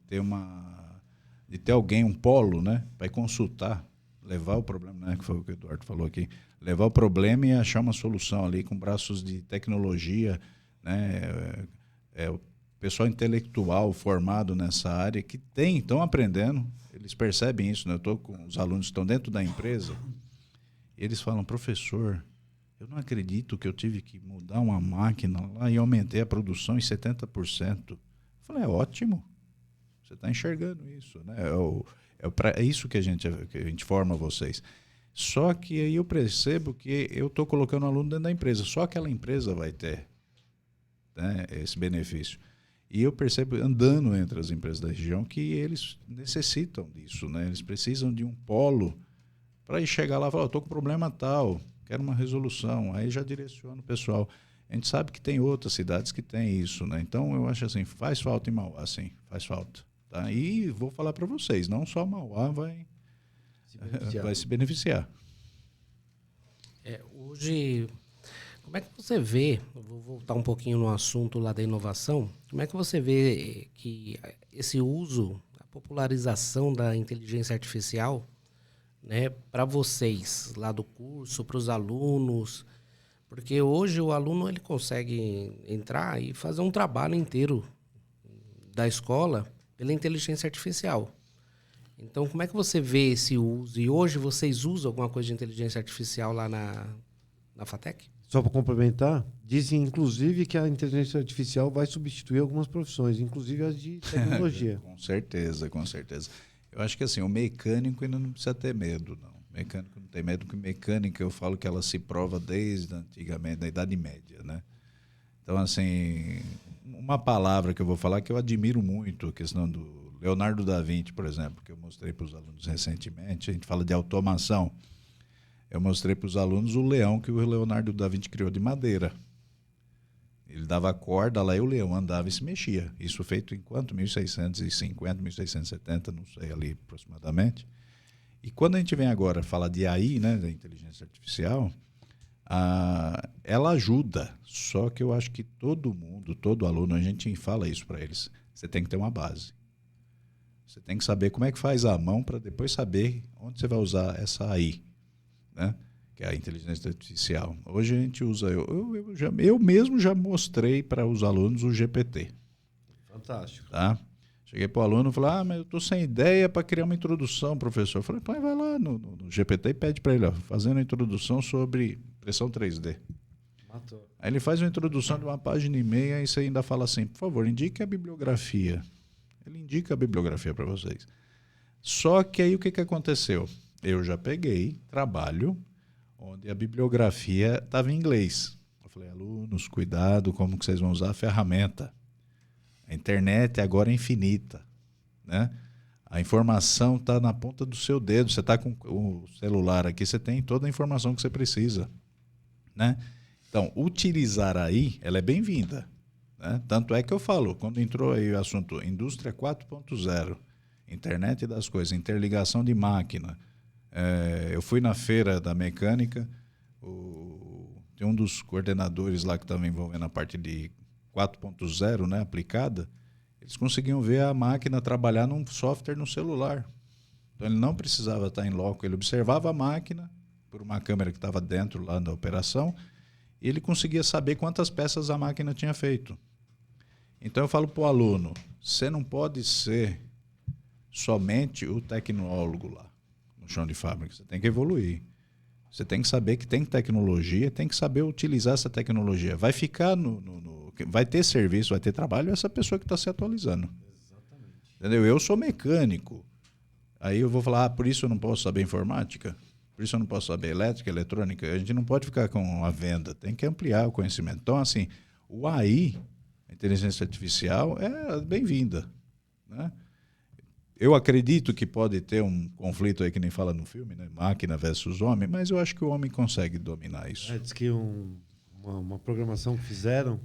ter alguém, um polo, né, para consultar, levar o problema, né, que foi o que o Eduardo falou aqui, levar o problema e achar uma solução ali com braços de tecnologia, né, o pessoal intelectual formado nessa área que estão aprendendo, eles percebem isso, né? Eu estou com os alunos que estão dentro da empresa. Eles falam, professor, eu não acredito que eu tive que mudar uma máquina lá e aumentei a produção em 70%. Eu falei, é ótimo. Você está enxergando isso, né? É isso que a gente forma vocês. Só que aí eu percebo que eu estou colocando o aluno dentro da empresa. Só aquela empresa vai ter, né, esse benefício. E eu percebo, andando entre as empresas da região, que eles necessitam disso, né? Eles precisam de um polo para ir chegar lá e falar, estou com problema tal, quero uma resolução. Aí já direciona o pessoal. A gente sabe que tem outras cidades que tem isso, né? Então, eu acho assim, faz falta em Mauá, sim, faz falta. Tá? E vou falar para vocês, não só Mauá vai se beneficiar. Hoje, como é que você vê, eu vou voltar um pouquinho no assunto lá da inovação, como é que você vê que esse uso, a popularização da inteligência artificial, né, para vocês lá do curso, para os alunos, porque hoje o aluno ele consegue entrar e fazer um trabalho inteiro da escola pela inteligência artificial. Então, como é que você vê esse uso? E hoje vocês usam alguma coisa de inteligência artificial lá na FATEC? Só para complementar, dizem inclusive que a inteligência artificial vai substituir algumas profissões, inclusive as de tecnologia. Com certeza, com certeza. Eu acho que assim, o mecânico ainda não precisa ter medo, não. O Mecânico não tem medo, porque mecânica eu falo que ela se prova desde antigamente, da Idade Média, né? Então, assim, uma palavra que eu vou falar que eu admiro muito, a questão do Leonardo da Vinci, por exemplo, que eu mostrei para os alunos recentemente, a gente fala de automação. Eu mostrei para os alunos o leão que o Leonardo da Vinci criou de madeira. Ele dava corda lá e o leão andava e se mexia. Isso feito em quanto? 1650, 1670, não sei, ali aproximadamente. E quando a gente vem agora falar de AI, né, da inteligência artificial, ela ajuda. Só que eu acho que todo mundo, todo aluno, a gente fala isso para eles. Você tem que ter uma base. Você tem que saber como é que faz a mão para depois saber onde você vai usar essa AI, né? Que é a inteligência artificial. Hoje a gente usa... Eu mesmo já mostrei para os alunos o GPT. Fantástico. Tá? Cheguei para o aluno e falei, mas eu estou sem ideia para criar uma introdução, professor. Eu falei, vai lá no GPT e pede para ele, fazendo a introdução sobre impressão 3D. Matou. Aí ele faz uma introdução de 1,5 página e você ainda fala assim, por favor, indique a bibliografia. Ele indica a bibliografia para vocês. Só que aí o que aconteceu? Eu já peguei trabalho onde a bibliografia estava em inglês. Eu falei, alunos, cuidado como que vocês vão usar a ferramenta. A internet agora é infinita, né? A informação está na ponta do seu dedo. Você está com o celular aqui, você tem toda a informação que você precisa, né? Então, utilizar aí, ela é bem-vinda, né? Tanto é que eu falo, quando entrou aí o assunto Indústria 4.0, internet das coisas, interligação de máquina, eu fui na feira da mecânica, tem um dos coordenadores lá que estava envolvendo a parte de 4.0, né, aplicada, eles conseguiam ver a máquina trabalhar num software no celular. Então ele não precisava estar em loco, ele observava a máquina por uma câmera que estava dentro lá da operação e ele conseguia saber quantas peças a máquina tinha feito. Então eu falo para o aluno, você não pode ser somente o tecnólogo lá no chão de fábrica, você tem que evoluir. Você tem que saber que tem tecnologia, tem que saber utilizar essa tecnologia. Vai ficar vai ter serviço, vai ter trabalho essa pessoa que está se atualizando. Exatamente. Entendeu? Eu sou mecânico. Aí eu vou falar, por isso eu não posso saber informática? Por isso eu não posso saber elétrica, eletrônica? A gente não pode ficar com a venda, tem que ampliar o conhecimento. Então, assim, o AI, a inteligência artificial, é bem-vinda, né? Eu acredito que pode ter um conflito aí que nem fala no filme, né? Máquina versus homem, mas eu acho que o homem consegue dominar isso. Diz que uma programação que fizeram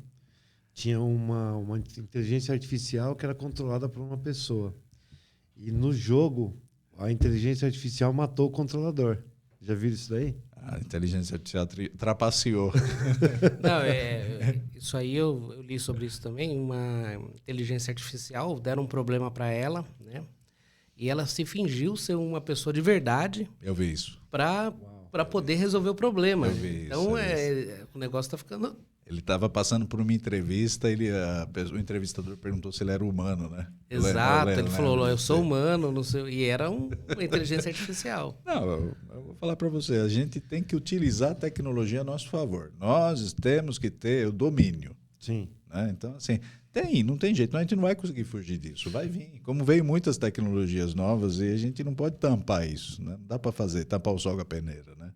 tinha uma inteligência artificial que era controlada por uma pessoa. E no jogo, a inteligência artificial matou o controlador. Já viram isso daí? A inteligência artificial trapaceou. Não, isso aí eu li sobre isso também. Uma inteligência artificial, deram um problema para ela, né? E ela se fingiu ser uma pessoa de verdade. Eu vi isso. Para poder resolver o problema. Eu vi então, isso. o negócio está ficando... Ele estava passando por uma entrevista, o entrevistador perguntou se ele era humano, né? Exato, ele falou, eu sou humano, não sei, e era uma inteligência artificial. Não, eu vou falar para você, a gente tem que utilizar a tecnologia a nosso favor. Nós temos que ter o domínio. Sim. Né? Então, assim, não tem jeito, a gente não vai conseguir fugir disso, vai vir. Como veio muitas tecnologias novas e a gente não pode tampar isso, né? Não dá para tampar o sol com a peneira, né?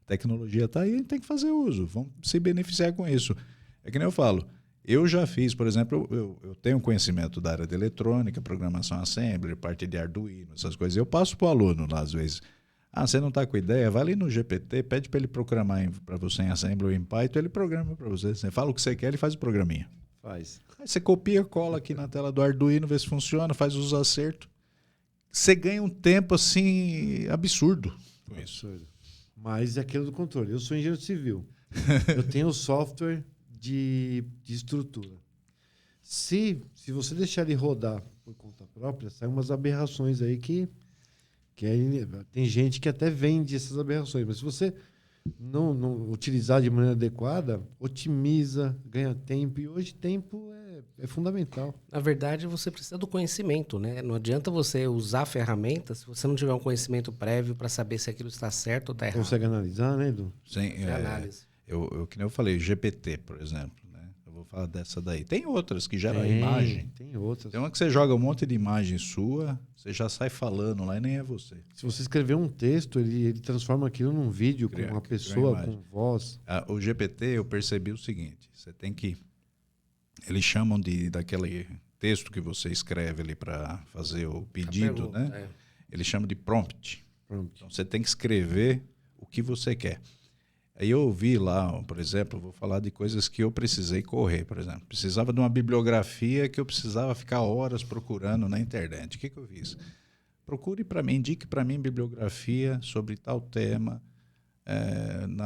A tecnologia está aí, a gente tem que fazer uso, vamos se beneficiar com isso. É que nem eu falo, eu já fiz, por exemplo, eu tenho conhecimento da área de eletrônica, programação assembly, parte de Arduino, essas coisas. Eu passo para o aluno lá, às vezes. Você não está com ideia? Vai ali no GPT, pede para ele programar para você em Assembly ou em Python, ele programa para você. Você fala o que você quer, ele faz o programinha. Faz. Aí você copia, cola aqui na tela do Arduino, vê se funciona, faz os acertos. Você ganha um tempo assim absurdo com isso. Absurdo. Mas é aquilo do controle. Eu sou engenheiro civil. Eu tenho software de estrutura. Se você deixar ele rodar por conta própria, saem umas aberrações aí que tem gente que até vende essas aberrações. Mas se você não utilizar de maneira adequada, otimiza, ganha tempo. E hoje tempo é fundamental. Na verdade, você precisa do conhecimento, né? Não adianta você usar ferramentas se você não tiver um conhecimento prévio para saber se aquilo está certo ou está errado. Consegue analisar, né, Edu? Sim, É análise. que nem eu falei, GPT, por exemplo. Né? Eu vou falar dessa daí. Tem outras que geram imagem. Tem outras. Tem uma que você joga um monte de imagem sua, você já sai falando lá e nem é você. Se você escrever um texto, ele transforma aquilo num vídeo com uma pessoa, com voz. O GPT, eu percebi o seguinte, você tem que... Eles chamam daquele texto que você escreve ali para fazer o pedido, né? Eles chamam de prompt. Então, você tem que escrever o que você quer. Aí eu vi lá, por exemplo, vou falar de coisas que eu precisei correr, por exemplo. Precisava de uma bibliografia que eu precisava ficar horas procurando na internet. O que eu fiz? Procure para mim, indique para mim bibliografia sobre tal tema,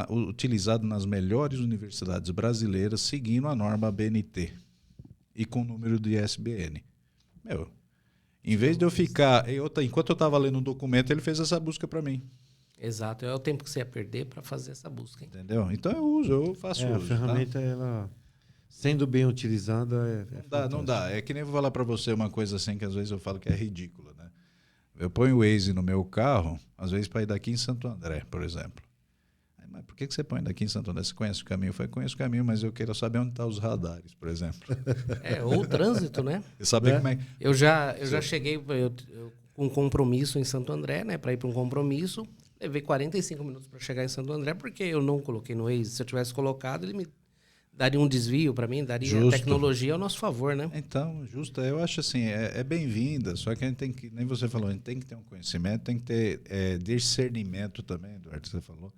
utilizado nas melhores universidades brasileiras, seguindo a norma ABNT e com número de ISBN. Em vez de eu ficar... enquanto eu estava lendo um documento, ele fez essa busca para mim. Exato, é o tempo que você ia perder para fazer essa busca. Hein? Entendeu? Então eu faço uso. A ferramenta, ela, sendo bem utilizada, não dá. É que nem vou falar para você uma coisa assim que às vezes eu falo que é ridícula, né? Eu ponho o Waze no meu carro, às vezes para ir daqui em Santo André, por exemplo. Mas por que você põe daqui em Santo André? Você conhece o caminho? Eu falei, conheço o caminho, mas eu quero saber onde estão os radares, por exemplo. Ou o trânsito, né? Saber como é. Eu já cheguei com um compromisso em Santo André, né? Para ir para um compromisso. Levei 45 minutos para chegar em Santo André, porque eu não coloquei no Waze. Se eu tivesse colocado, ele me daria um desvio para mim, daria a tecnologia ao nosso favor, né? Então, justo. Eu acho assim, é bem-vinda, só que a gente tem que, nem você falou, a gente tem que ter um conhecimento, tem que ter discernimento também, Eduardo, você falou,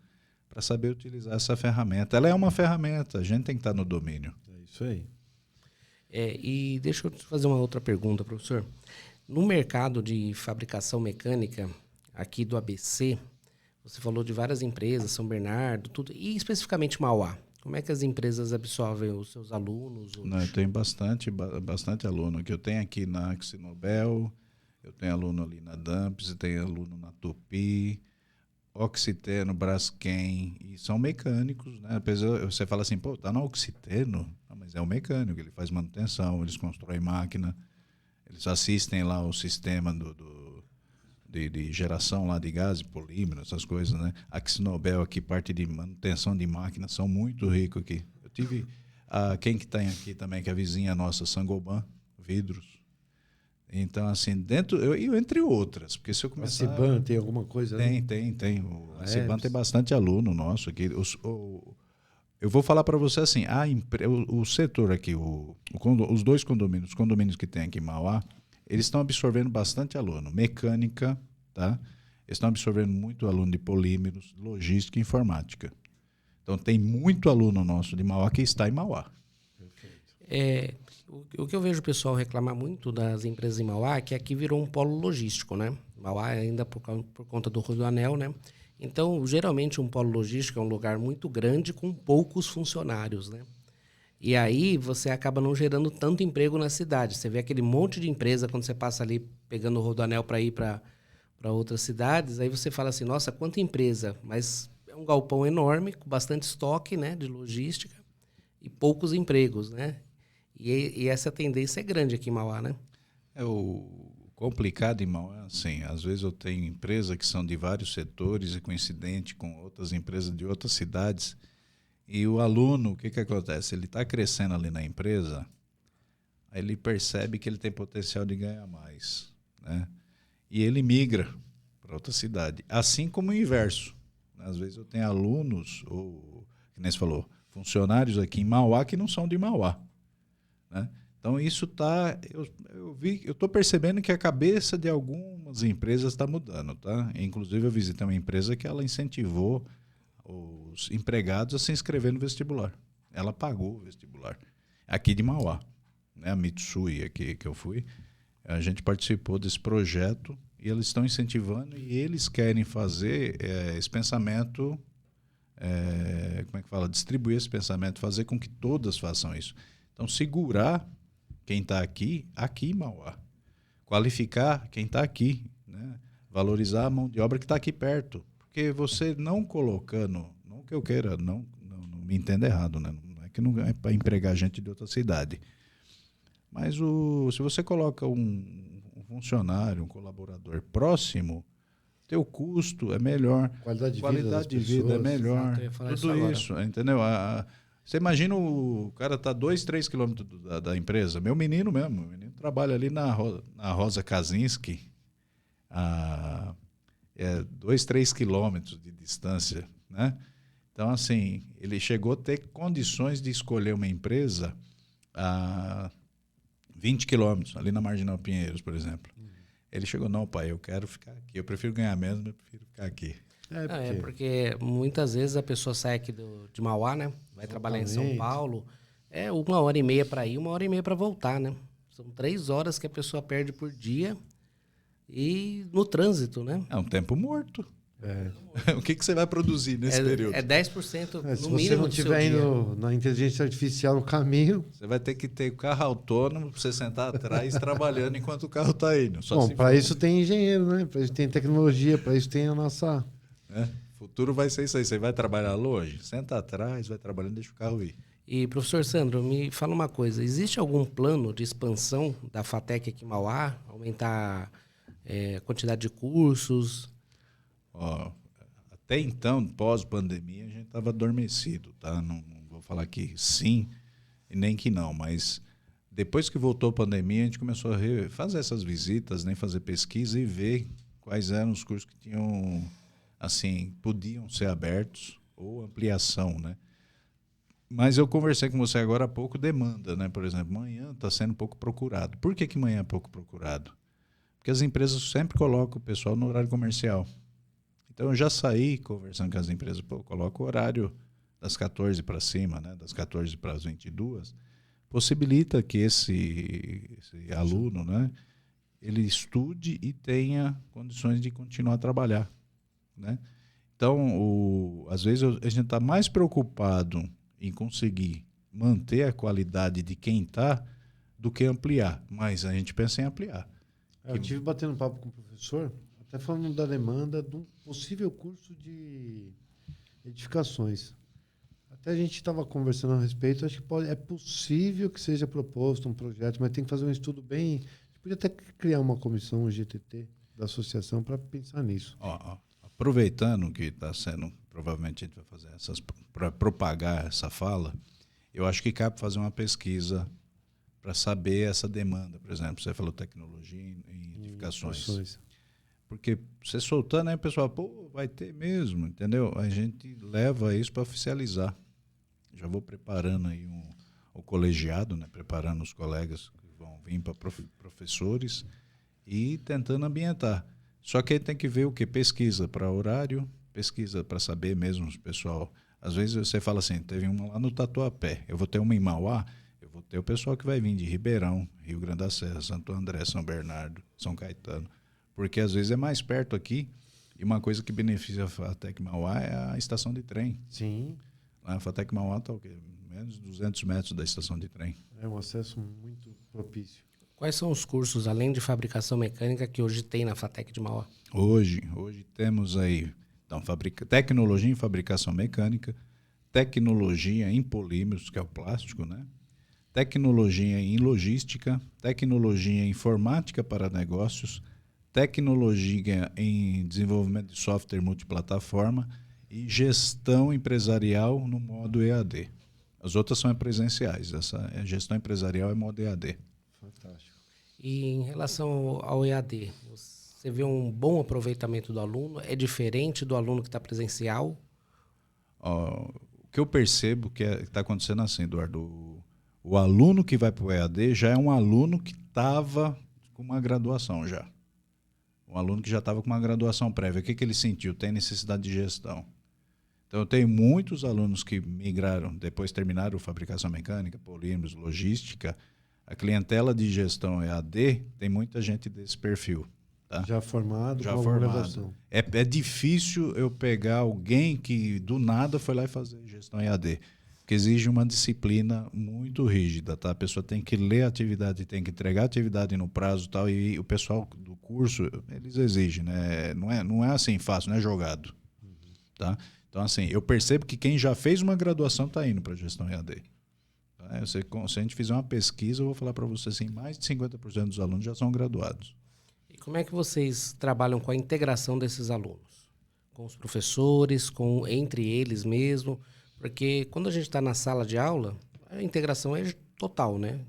para saber utilizar essa ferramenta. Ela é uma ferramenta, a gente tem que estar no domínio. É isso aí. E deixa eu te fazer uma outra pergunta, professor. No mercado de fabricação mecânica, aqui do ABC, você falou de várias empresas, São Bernardo, tudo, e especificamente Mauá. Como é que as empresas absorvem os seus alunos? Não, eu tenho bastante aluno. Que eu tenho aqui na Axinobel, eu tenho aluno ali na Dumps, tenho aluno na Tupi, Oxiteno, Braskem, e são mecânicos, né? Apesar, você fala assim, pô, tá na Oxiteno? Não, mas é um mecânico, ele faz manutenção, eles constroem máquina, eles assistem lá o sistema de geração lá de gás, polímero, essas coisas, né? A Axinobel aqui, parte de manutenção de máquinas, são muito ricos aqui. Eu tive quem que tem aqui também, que é a vizinha nossa, Sangoban, vidros. Então, assim, entre outras, porque se eu começar... A Ciban tem alguma coisa? Tem. A Ciban tem bastante aluno nosso aqui. Eu vou falar para você assim, o setor aqui, os dois condomínios, os condomínios que tem aqui em Mauá, eles estão absorvendo bastante aluno. Mecânica, tá? Eles estão absorvendo muito aluno de polímeros, logística e informática. Então, tem muito aluno nosso de Mauá que está em Mauá. Perfeito. O que eu vejo o pessoal reclamar muito das empresas em Mauá é que aqui virou um polo logístico, né? Mauá ainda por conta do Rodoanel, né? Então, geralmente, um polo logístico é um lugar muito grande com poucos funcionários, né? E aí você acaba não gerando tanto emprego na cidade. Você vê aquele monte de empresa quando você passa ali pegando o Rodoanel para ir para outras cidades, aí você fala assim, nossa, quanta empresa, mas é um galpão enorme, com bastante estoque, né, de logística e poucos empregos, né? E essa tendência é grande aqui em Mauá, né? O complicado em Mauá, assim, às vezes eu tenho empresas que são de vários setores e coincidente com outras empresas de outras cidades. E o aluno, o que acontece? Ele está crescendo ali na empresa, aí ele percebe que ele tem potencial de ganhar mais, né? E ele migra para outra cidade. Assim como o inverso. Às vezes eu tenho alunos, ou, que nem você falou, funcionários aqui em Mauá que não são de Mauá, né? Então isso está... Eu estou percebendo que a cabeça de algumas empresas está mudando, tá? Inclusive eu visitei uma empresa que ela incentivou os empregados a se inscrever no vestibular. Ela pagou o vestibular. Aqui de Mauá, né? A Mitsui aqui que eu fui, a gente participou desse projeto e eles estão incentivando e eles querem fazer esse pensamento, como é que fala? Distribuir esse pensamento, fazer com que todas façam isso. Então, segurar quem está aqui em Mauá. Qualificar quem está aqui, né? Valorizar a mão de obra que está aqui perto. Porque você não colocando, não que eu queira, não me entenda errado, né? Não é que não é para empregar gente de outra cidade. Mas se você coloca um funcionário, um colaborador próximo, teu custo é melhor, qualidade de vida é melhor, Exato, eu ia falar tudo isso isso, entendeu? Você imagina o cara tá 2, 3 quilômetros da empresa. Meu menino trabalha ali na Rosa Kaczynski, a 2, 3 quilômetros de distância, né? Então, assim, ele chegou a ter condições de escolher uma empresa a 20 quilômetros, ali na Marginal Pinheiros, por exemplo. Ele chegou, não, pai, eu quero ficar aqui. Eu prefiro ganhar menos, mas eu prefiro ficar aqui. Porque muitas vezes a pessoa sai aqui de Mauá, né? Vai trabalhar em São Paulo. É 1h30 para ir, 1h30 para voltar, né? São 3 horas que a pessoa perde por dia e no trânsito, né? É um tempo morto. O que você vai produzir nesse período? É 10% no se mínimo. você não estiver indo na inteligência artificial no caminho... Você vai ter que ter carro autônomo para você sentar atrás trabalhando enquanto o carro está indo. Bom, para isso tem engenheiro, né? Para isso tem tecnologia, para isso tem a nossa... O futuro vai ser isso aí. Você vai trabalhar longe, senta atrás, vai trabalhando, deixa o carro ir. E, professor Sandro, me fala uma coisa. Existe algum plano de expansão da FATEC aqui em Mauá? Aumentar a quantidade de cursos? Até então, pós-pandemia, a gente estava adormecido, tá? Não vou falar que sim e nem que não, mas depois que voltou a pandemia, a gente começou a fazer essas visitas, né? Fazer pesquisa e ver quais eram os cursos que tinham, assim, podiam ser abertos ou ampliação, né? Mas eu conversei com você agora há pouco, demanda, né? Por exemplo, manhã está sendo pouco procurado. Por que manhã é pouco procurado? Porque as empresas sempre colocam o pessoal no horário comercial. Então, eu já saí conversando com as empresas, coloco o horário das 14 para cima, né? Das 14 para as 22, possibilita que esse aluno, né? Ele estude e tenha condições de continuar a trabalhar, né? Então, às vezes, a gente está mais preocupado em conseguir manter a qualidade de quem está do que ampliar, mas a gente pensa em ampliar. Eu estive batendo papo com o professor, até falando da demanda de um possível curso de edificações. Até a gente estava conversando a respeito, acho que é possível que seja proposto um projeto, mas tem que fazer um estudo bem... A gente podia até criar uma comissão, um GTT, da associação, para pensar nisso. Aproveitando que está sendo, provavelmente a gente vai fazer para propagar essa fala, eu acho que cabe fazer uma pesquisa para saber essa demanda. Por exemplo, você falou tecnologia em edificações. Porque você soltando aí, o pessoal, vai ter mesmo, entendeu? A gente leva isso para oficializar. Já vou preparando aí o colegiado, né? Preparando os colegas que vão vir para professores e tentando ambientar. Só que aí tem que ver o quê? Pesquisa para horário, pesquisa para saber mesmo o pessoal. Às vezes você fala assim, teve uma lá no Tatuapé, eu vou ter uma em Mauá, eu vou ter o pessoal que vai vir de Ribeirão, Rio Grande da Serra, Santo André, São Bernardo, São Caetano. Porque às vezes é mais perto aqui e uma coisa que beneficia a FATEC Mauá é a estação de trem. Sim. A FATEC Mauá está o quê? Menos de 200 metros da estação de trem. É um acesso muito propício. Quais são os cursos, além de fabricação mecânica, que hoje tem na FATEC de Mauá? Hoje temos aí tecnologia em fabricação mecânica, tecnologia em polímeros, que é o plástico, né? Tecnologia em logística, tecnologia em informática para negócios, tecnologia em desenvolvimento de software multiplataforma e gestão empresarial no modo EAD. As outras são presenciais, essa gestão empresarial é modo EAD. Fantástico. E em relação ao EAD, você vê um bom aproveitamento do aluno? É diferente do aluno que está presencial? O que eu percebo que está acontecendo assim, Eduardo, o aluno que vai para o EAD já é um aluno que estava com uma graduação já. Um aluno que já estava com uma graduação prévia. O que ele sentiu? Tem necessidade de gestão. Então, eu tenho muitos alunos que migraram, depois terminaram fabricação mecânica, polímeros, logística. A clientela de gestão EAD tem muita gente desse perfil. Tá? Já formado, já com formado. Graduação. É difícil eu pegar alguém que do nada foi lá e fazer gestão EAD, porque exige uma disciplina muito rígida. Tá? A pessoa tem que ler a atividade, tem que entregar a atividade no prazo, tal, e o pessoal do curso, eles exigem. Né? Não é assim fácil, não é jogado. Tá? Então, assim, eu percebo que quem já fez uma graduação está indo para a gestão EAD. Tá? Se a gente fizer uma pesquisa, eu vou falar para você assim, mais de 50% dos alunos já são graduados. E como é que vocês trabalham com a integração desses alunos? Com os professores, entre eles mesmo? Porque quando a gente está na sala de aula, a integração é total, né?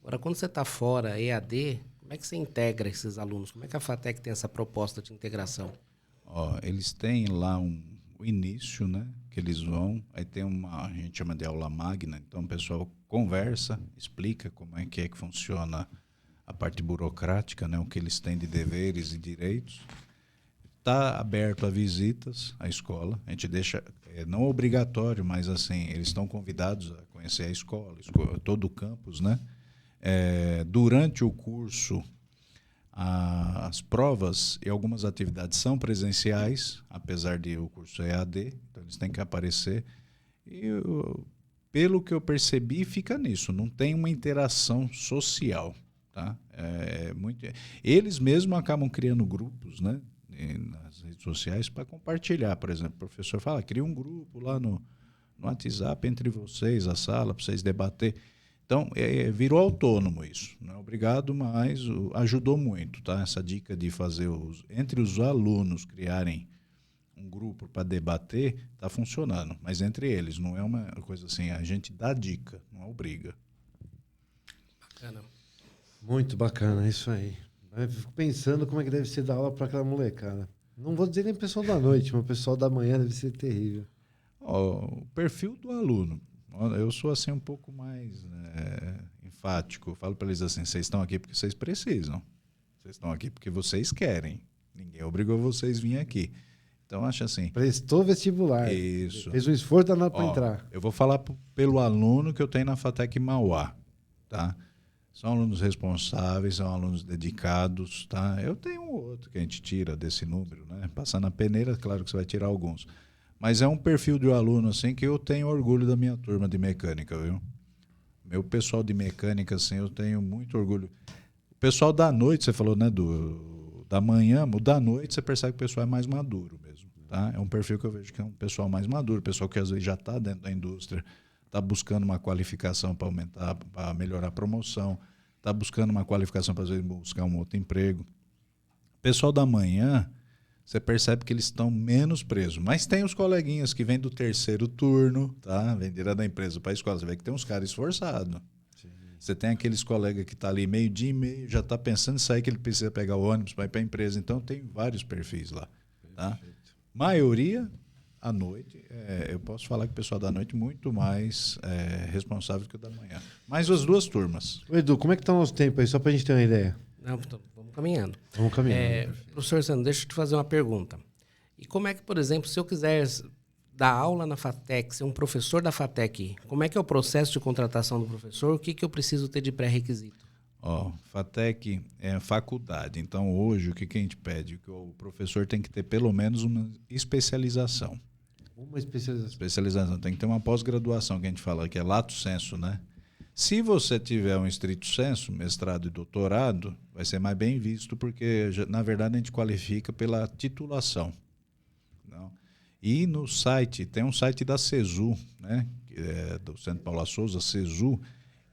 Agora, quando você está fora, EAD, como é que você integra esses alunos? Como é que a FATEC tem essa proposta de integração? Ó, eles têm lá o início, né? Que eles vão, aí tem a gente chama de aula magna, então o pessoal conversa, explica como é que funciona a parte burocrática, né? O que eles têm de deveres e direitos. Está aberto a visitas à escola, a gente deixa, não obrigatório, mas assim, eles estão convidados a conhecer a escola, todo o campus, né? Durante o curso, as provas e algumas atividades são presenciais, apesar de o curso é EAD, então eles têm que aparecer. E pelo que eu percebi, fica nisso, não tem uma interação social. Tá? Eles mesmos acabam criando grupos, né, nas redes sociais para compartilhar. Por exemplo, o professor fala, cria um grupo lá no WhatsApp entre vocês, a sala, para vocês debater. Então, virou autônomo isso. Não é obrigado, mas ajudou muito. Tá? Essa dica de fazer entre os alunos criarem um grupo para debater está funcionando. Mas entre eles, não é uma coisa assim, a gente dá dica, não obriga. Bacana. Muito bacana, isso aí. Eu fico pensando como é que deve ser dar aula para aquela molecada. Não vou dizer nem pessoal da noite, mas o pessoal da manhã deve ser terrível. O perfil do aluno. Eu sou assim um pouco mais enfático. Eu falo para eles assim, vocês estão aqui porque vocês precisam. Vocês estão aqui porque vocês querem. Ninguém obrigou vocês a vir aqui. Então, acho assim... Prestou vestibular. Isso. Fez um esforço danado para entrar. Eu vou falar pelo aluno que eu tenho na FATEC Mauá. Tá? São alunos responsáveis, são alunos dedicados. Tá? Eu tenho um outro que a gente tira desse número. Né? Passar na peneira, claro que você vai tirar alguns. Mas é um perfil de aluno assim, que eu tenho orgulho da minha turma de mecânica. Viu? Meu pessoal de mecânica, assim, eu tenho muito orgulho. O pessoal da noite, você falou, né, da manhã, o da noite você percebe que o pessoal é mais maduro mesmo. Tá? É um perfil que eu vejo que é um pessoal mais maduro, pessoal que às vezes já está dentro da indústria, está buscando uma qualificação para aumentar, para melhorar a promoção, está buscando uma qualificação para às vezes buscar um outro emprego. O pessoal da manhã, você percebe que eles estão menos presos. Mas tem os coleguinhas que vêm do terceiro turno, tá? Vem direto da empresa para a escola. Você vê que tem uns caras esforçados. Você tem aqueles colegas que estão ali meio-dia e meio, já está pensando em sair, que ele precisa pegar o ônibus para ir para a empresa. Então, tem vários perfis lá. Tá? Maioria, à noite. Eu posso falar que o pessoal da noite é muito mais responsável que o da manhã. Mas as duas turmas. Ô, Edu, como é que está o nosso tempo aí, só para a gente ter uma ideia? Não, vamos caminhando. Vamos caminhando. Professor Sandro, deixa eu te fazer uma pergunta. E como é que, por exemplo, se eu quiser dar aula na FATEC, ser um professor da FATEC, como é que é o processo de contratação do professor? O que eu preciso ter de pré-requisito? FATEC é faculdade. Então, hoje, o que a gente pede? Que o professor tem que ter pelo menos uma especialização. Uma especialização. Especialização. Tem que ter uma pós-graduação, que a gente fala que é lato sensu, né? Se você tiver um estrito sensu, mestrado e doutorado, vai ser mais bem visto, porque, na verdade, a gente qualifica pela titulação. Não? E no site, tem um site da CESU, né? Que é do Centro Paula Souza, CESU,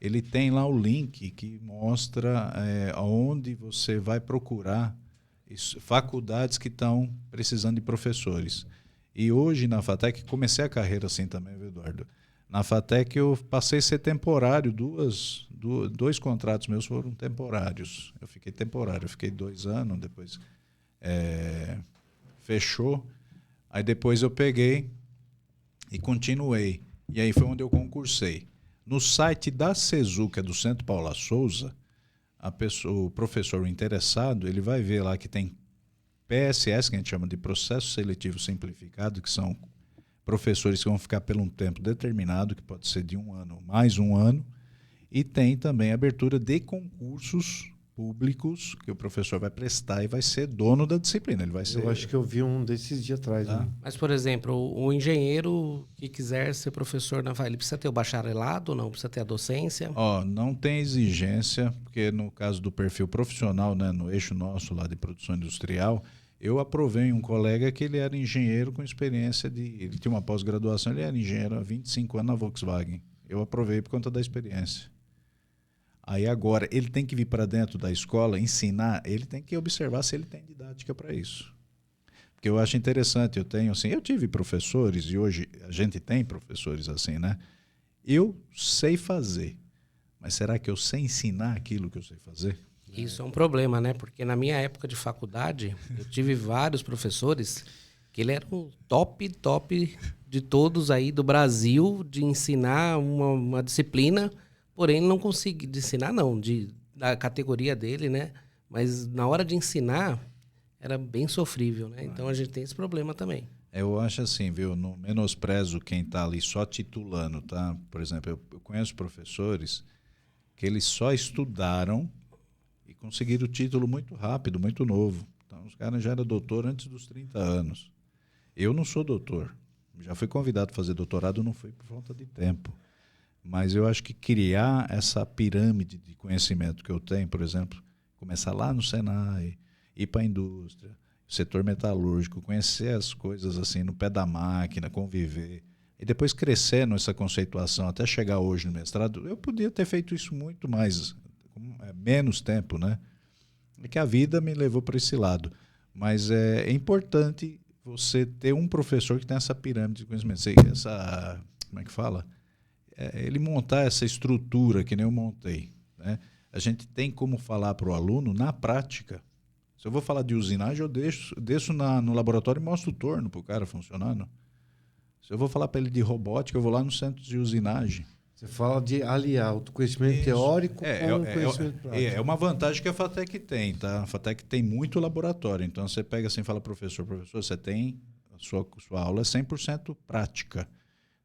ele tem lá o link que mostra onde você vai procurar faculdades que estão precisando de professores. E hoje na FATEC, comecei a carreira assim também, viu, Eduardo? Na FATEC eu passei a ser temporário, dois contratos meus foram temporários. Eu fiquei temporário, eu fiquei 2 anos, depois fechou. Aí depois eu peguei e continuei. E aí foi onde eu concursei. No site da CESU, que é do Centro Paula Souza, o professor interessado, ele vai ver lá que tem PSS, que a gente chama de Processo Seletivo Simplificado, que são professores que vão ficar por um tempo determinado, que pode ser de 1 ano, mais 1 ano, e tem também abertura de concursos públicos que o professor vai prestar e vai ser dono da disciplina. Ele vai ser... Eu acho que eu vi um desses dias atrás. Tá. Né? Mas, por exemplo, o engenheiro que quiser ser professor na FATEC, ele precisa ter o bacharelado ou não? Precisa ter a docência? Não tem exigência, porque no caso do perfil profissional, né, no eixo nosso lá de produção industrial, eu aprovei um colega que ele era engenheiro com experiência ele tinha uma pós-graduação, ele era engenheiro há 25 anos na Volkswagen. Eu aprovei por conta da experiência. Aí agora, ele tem que vir para dentro da escola, ensinar, ele tem que observar se ele tem didática para isso. Porque eu acho interessante, eu tive professores, e hoje a gente tem professores assim, né? Eu sei fazer, mas será que eu sei ensinar aquilo que eu sei fazer? Isso é um problema, né? Porque na minha época de faculdade, eu tive vários professores que ele era o top de todos aí do Brasil de ensinar uma disciplina, porém não consegui de ensinar não, da categoria dele, né? Mas na hora de ensinar era bem sofrível, né? Então a gente tem esse problema também. Eu acho assim, viu? Não menosprezo quem está ali só titulando, tá? Por exemplo, eu conheço professores que eles só estudaram e conseguiram o título muito rápido, muito novo. Então, os caras já eram doutor antes dos 30 anos. Eu não sou doutor. Já fui convidado a fazer doutorado, não foi por falta de tempo. Mas eu acho que criar essa pirâmide de conhecimento que eu tenho, por exemplo, começar lá no Senai, ir para a indústria, setor metalúrgico, conhecer as coisas assim no pé da máquina, conviver, e depois crescer nessa conceituação até chegar hoje no mestrado, eu podia ter feito isso muito mais, menos tempo, né? É que a vida me levou para esse lado. Mas é importante você ter um professor que tem essa pirâmide de conhecimento, como é que fala? Ele montar essa estrutura que nem eu montei, né? A gente tem como falar para o aluno na prática. Se eu vou falar de usinagem, eu desço no laboratório e mostro o torno para o cara funcionando. Se eu vou falar para ele de robótica, eu vou lá no centro de usinagem. Você fala de aliar o conhecimento teórico com o conhecimento prático. É uma vantagem que a FATEC tem, tá? A FATEC tem muito laboratório. Então, você pega assim e fala, professor, você tem... A sua aula é 100% prática.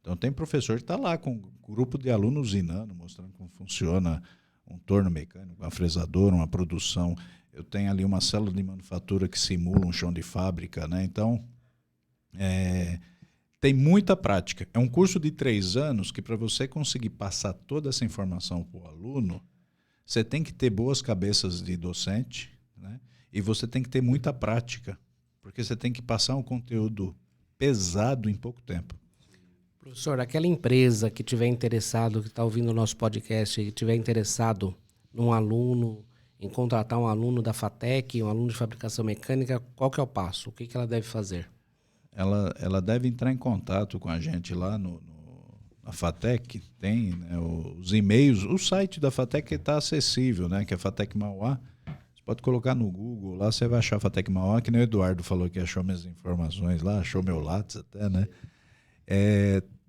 Então, tem professor que está lá com um grupo de alunos usinando, mostrando como funciona um torno mecânico, uma fresadora, uma produção. Eu tenho ali uma célula de manufatura que simula um chão de fábrica, né? Então, tem muita prática. É um curso de 3 anos que, para você conseguir passar toda essa informação para o aluno, você tem que ter boas cabeças de docente, né? E você tem que ter muita prática, porque você tem que passar um conteúdo pesado em pouco tempo. Professor, aquela empresa que tiver interessado, que está ouvindo o nosso podcast, que tiver interessado num aluno, em contratar um aluno da FATEC, um aluno de fabricação mecânica, qual que é o passo? O que ela deve fazer? Ela deve entrar em contato com a gente lá na FATEC, tem, né, os e-mails, o site da FATEC está acessível, né, que é FATEC Mauá. Você pode colocar no Google, lá você vai achar FATEC Mauá, que nem o Eduardo falou que achou minhas informações lá, achou meu Lattes até, né?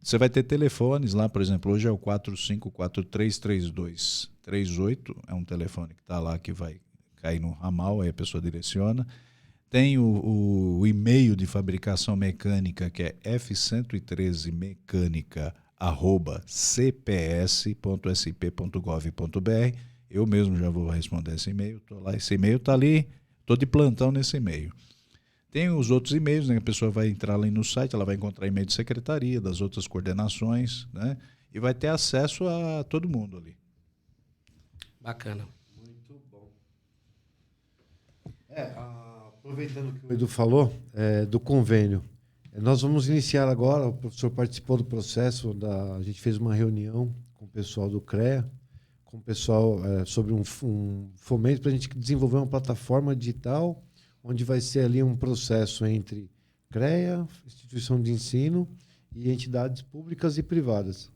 Você vai ter telefones lá, por exemplo, hoje é o 45433238, é um telefone que está lá que vai cair no ramal, aí a pessoa direciona. Tem o e-mail de fabricação mecânica, que é f113mecânica@cps.sp.gov.br. Eu mesmo já vou responder esse e-mail, tô lá, esse e-mail está ali, estou de plantão nesse e-mail. Tem os outros e-mails, né? A pessoa vai entrar ali no site, ela vai encontrar e-mail de secretaria, das outras coordenações, né? E vai ter acesso a todo mundo ali. Bacana. Muito bom. Aproveitando o que o Edu falou, do convênio. Nós vamos iniciar agora, o professor participou do processo, a gente fez uma reunião com o pessoal do CREA, com o pessoal sobre um fomento para a gente desenvolver uma plataforma digital, onde vai ser ali um processo entre CREA, instituição de ensino, e entidades públicas e privadas.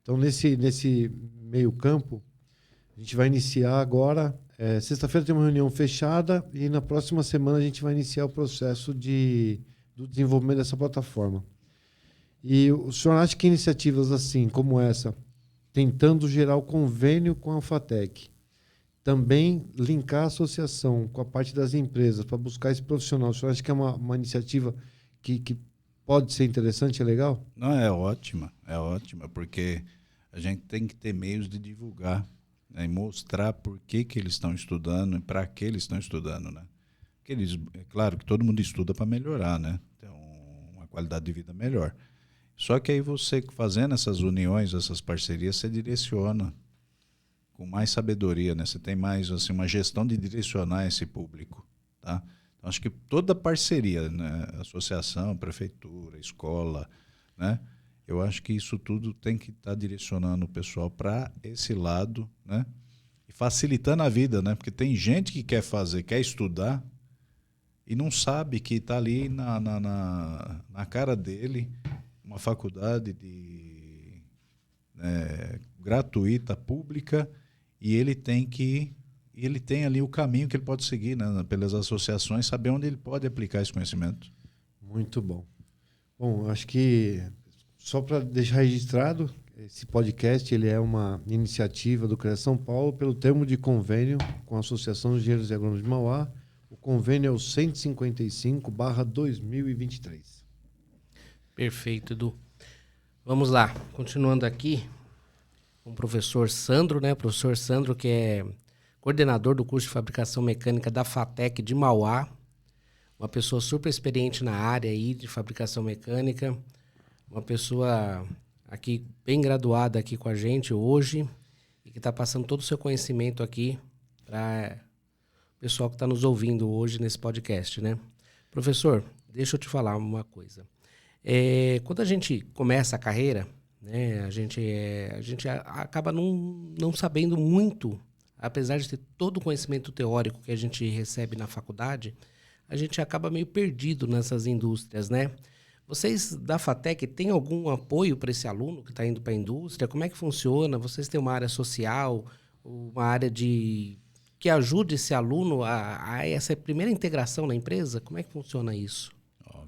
Então, nesse meio campo, a gente vai iniciar agora, sexta-feira tem uma reunião fechada, e na próxima semana a gente vai iniciar o processo do desenvolvimento dessa plataforma. E o senhor acha que iniciativas assim, como essa, tentando gerar o convênio com a FATEC, também linkar a associação com a parte das empresas para buscar esse profissional, o senhor acha que é uma iniciativa que pode ser interessante, é legal? Não, é ótima, porque a gente tem que ter meios de divulgar, né, e mostrar por que eles estão estudando e para que eles estão estudando, né? Porque é claro que todo mundo estuda para melhorar, né? Ter uma qualidade de vida melhor. Só que aí você fazendo essas uniões, essas parcerias, você direciona com mais sabedoria, né? Você tem mais assim, uma gestão de direcionar esse público, tá? Então, acho que toda parceria, né? Associação, prefeitura, escola, né? Eu acho que isso tudo tem que estar direcionando o pessoal para esse lado, né? E facilitando a vida, né? Porque tem gente que quer estudar e não sabe que está ali na cara dele uma faculdade gratuita, pública, e ele tem ali o caminho que ele pode seguir, né, pelas associações, saber onde ele pode aplicar esse conhecimento. Muito bom. Bom, acho que só para deixar registrado, esse podcast ele é uma iniciativa do CREA São Paulo pelo termo de convênio com a Associação dos Engenheiros e Agrônomos de Mauá. O convênio é o 155/2023. Perfeito, Edu. Vamos lá, continuando aqui com o professor Sandro, né? O professor Sandro, que é coordenador do curso de fabricação mecânica da FATEC de Mauá, uma pessoa super experiente na área aí de fabricação mecânica, uma pessoa aqui bem graduada aqui com a gente hoje e que está passando todo o seu conhecimento aqui para o pessoal que está nos ouvindo hoje nesse podcast, né? Professor, deixa eu te falar uma coisa. Quando a gente começa a carreira, né, a gente acaba não sabendo muito, apesar de ter todo o conhecimento teórico que a gente recebe na faculdade, a gente acaba meio perdido nessas indústrias, né? Vocês da FATEC têm algum apoio para esse aluno que está indo para a indústria? Como é que funciona? Vocês têm uma área social, uma área que ajude esse aluno a essa primeira integração na empresa? Como é que funciona isso?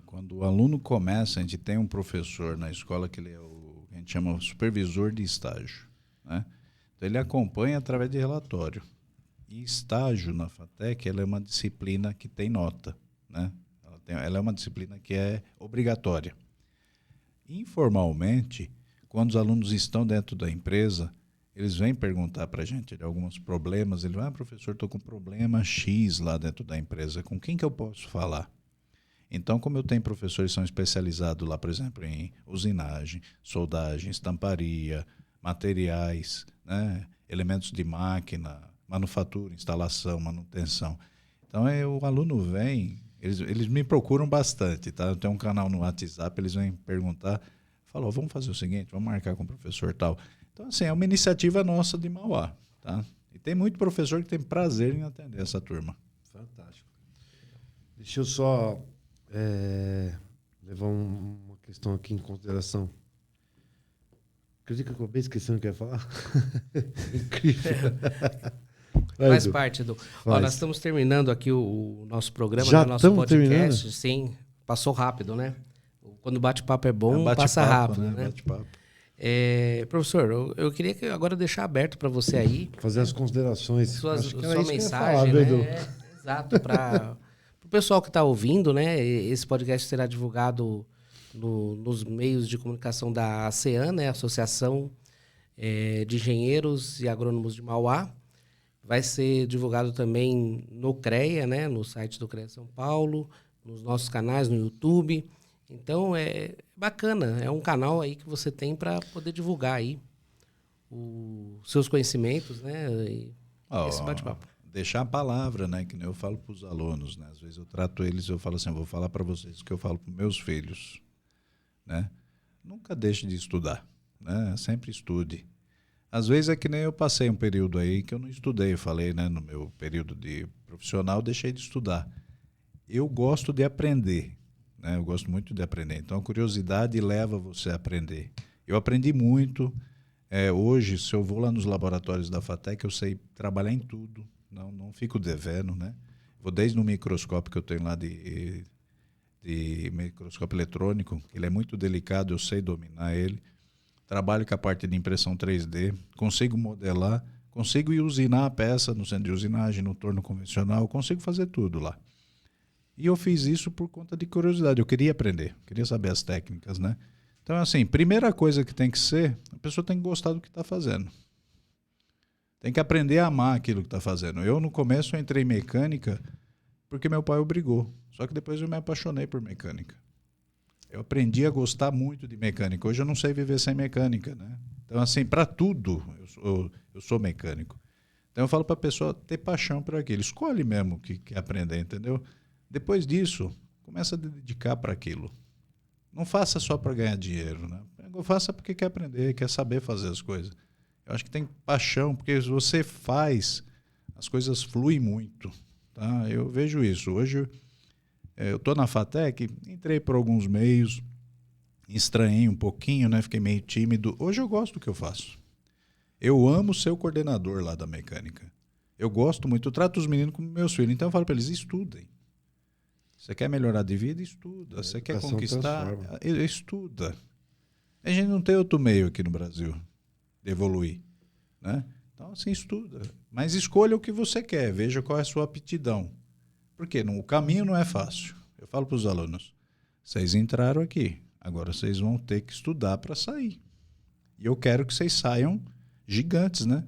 Quando o aluno começa, a gente tem um professor na escola que ele é o que a gente chama supervisor de estágio, né? Então ele acompanha através de relatório. E estágio na FATEC, ela é uma disciplina que tem nota, né? Ela é uma disciplina que é obrigatória. Informalmente, quando os alunos estão dentro da empresa, eles vêm perguntar para a gente de alguns problemas. Ele vai, professor, estou com problema X lá dentro da empresa. Com quem que eu posso falar? Então, como eu tenho professores que são especializados lá, por exemplo, em usinagem, soldagem, estamparia, materiais, né, elementos de máquina, manufatura, instalação, manutenção. Então, o aluno vem, eles me procuram bastante, tá? Eu tenho um canal no WhatsApp, eles vêm perguntar, falam, vamos fazer o seguinte, vamos marcar com o professor tal. Então, assim, é uma iniciativa nossa de Mauá, tá? E tem muito professor que tem prazer em atender essa turma. Fantástico. Deixa eu só levar uma questão aqui em consideração. Acredita que eu acabei esquecendo o que eu ia falar? Incrível. Faz parte do... Ó, nós estamos terminando aqui o nosso programa, Já né, nosso podcast. Terminando? Sim, passou rápido, né? Quando o bate-papo é bom, bate-papo, passa rápido, né? Bate-papo. Professor, eu queria agora deixar aberto para você aí. Fazer as considerações. Sua isso mensagem, falar, né? Exato, para o pessoal que está ouvindo, né? Esse podcast será divulgado nos meios de comunicação da ASEAN, né? Associação de Engenheiros e Agrônomos de Mauá. Vai ser divulgado também no CREA, né? No site do CREA São Paulo, nos nossos canais no YouTube. Então, é bacana. É um canal aí que você tem para poder divulgar aí os seus conhecimentos, né? E esse bate-papo. Deixar a palavra, né? Que nem eu falo para os alunos, né? Às vezes eu trato eles, eu falo assim, eu vou falar para vocês o que eu falo para meus filhos, né? Nunca deixe de estudar, né? Sempre estude. Às vezes é que nem eu passei um período aí que eu não estudei, eu falei, né? No meu período de profissional, deixei de estudar. Eu gosto de aprender, né? Eu gosto muito de aprender. Então a curiosidade leva você a aprender. Eu aprendi muito. Hoje, se eu vou lá nos laboratórios da FATEC, eu sei trabalhar em tudo. Não fico devendo, né? Vou desde o microscópio que eu tenho lá de microscópio eletrônico, ele é muito delicado, eu sei dominar ele. Trabalho com a parte de impressão 3D, consigo modelar, consigo ir usinar a peça no centro de usinagem, no torno convencional, consigo fazer tudo lá. E eu fiz isso por conta de curiosidade, eu queria aprender, queria saber as técnicas, né? Então, assim, primeira coisa que tem que ser, a pessoa tem que gostar do que está fazendo. Tem que aprender a amar aquilo que está fazendo. Eu, no começo, eu entrei em mecânica porque meu pai obrigou. Só que depois eu me apaixonei por mecânica. Eu aprendi a gostar muito de mecânica. Hoje eu não sei viver sem mecânica, né? Então, assim, para tudo eu sou mecânico. Então, eu falo para a pessoa ter paixão por aquilo. Escolhe mesmo o que quer aprender, entendeu? Depois disso, começa a dedicar para aquilo. Não faça só para ganhar dinheiro, né? Faça porque quer aprender, quer saber fazer as coisas. Eu acho que tem paixão, porque se você faz, as coisas fluem muito. Tá? Eu vejo isso. Hoje Eu estou na FATEC, entrei por alguns meios, estranhei um pouquinho, né? Fiquei meio tímido. Hoje eu gosto do que eu faço. Eu amo ser o coordenador lá da mecânica. Eu gosto muito, eu trato os meninos como meus filhos. Então eu falo para eles, estudem. Você quer melhorar de vida? Estuda. Você quer conquistar? Estuda. A gente não tem outro meio aqui no Brasil de evoluir, né? Então, assim, estuda. Mas escolha o que você quer, veja qual é a sua aptidão. Porque o caminho não é fácil. Eu falo para os alunos, vocês entraram aqui, agora vocês vão ter que estudar para sair. E eu quero que vocês saiam gigantes, né?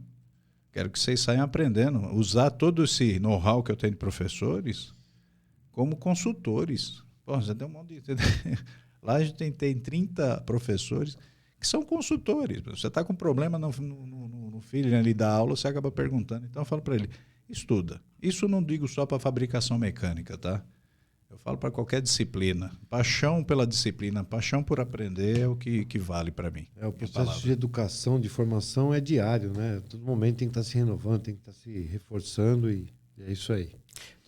Quero que vocês saiam aprendendo, usar todo esse know-how que eu tenho de professores como consultores. Pô, você tem um monte de... Lá a gente tem 30 professores que são consultores. Você está com problema no filho ali da aula, você acaba perguntando. Então eu falo para ele, estuda. Isso eu não digo só para fabricação mecânica, tá? Eu falo para qualquer disciplina. Paixão pela disciplina, paixão por aprender é o que vale para mim. O processo de educação, de formação é diário, né? Todo momento tem que estar se renovando, tem que estar se reforçando e é isso aí.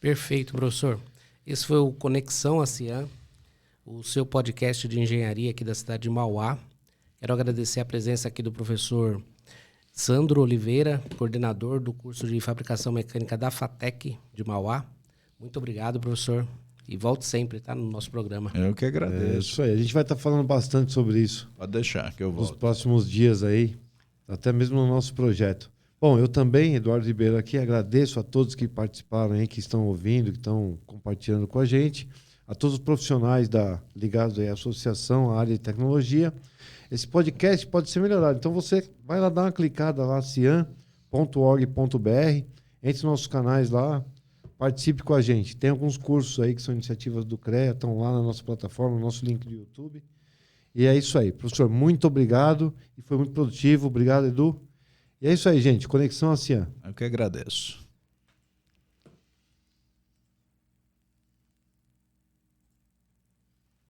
Perfeito, professor. Esse foi o Conexão ASEAN, o seu podcast de engenharia aqui da cidade de Mauá. Quero agradecer a presença aqui do professor Sandro Oliveira, coordenador do curso de fabricação mecânica da FATEC de Mauá. Muito obrigado, professor. E volte sempre, tá? No nosso programa. Eu que agradeço. É isso aí. A gente vai estar falando bastante sobre isso. Pode deixar que eu volto. Nos próximos dias aí, até mesmo no nosso projeto. Bom, eu também, Eduardo Ribeiro aqui, agradeço a todos que participaram aí, que estão ouvindo, que estão compartilhando com a gente, a todos os profissionais ligados aí à associação, à área de tecnologia. Esse podcast pode ser melhorado. Então você vai lá dar uma clicada lá, cian.org.br, entre nos nossos canais lá, participe com a gente. Tem alguns cursos aí que são iniciativas do CREA, estão lá na nossa plataforma, no nosso link do YouTube. E é isso aí. Professor, muito obrigado. E foi muito produtivo. Obrigado, Edu. E é isso aí, gente. Conexão ASEAN. Eu que agradeço.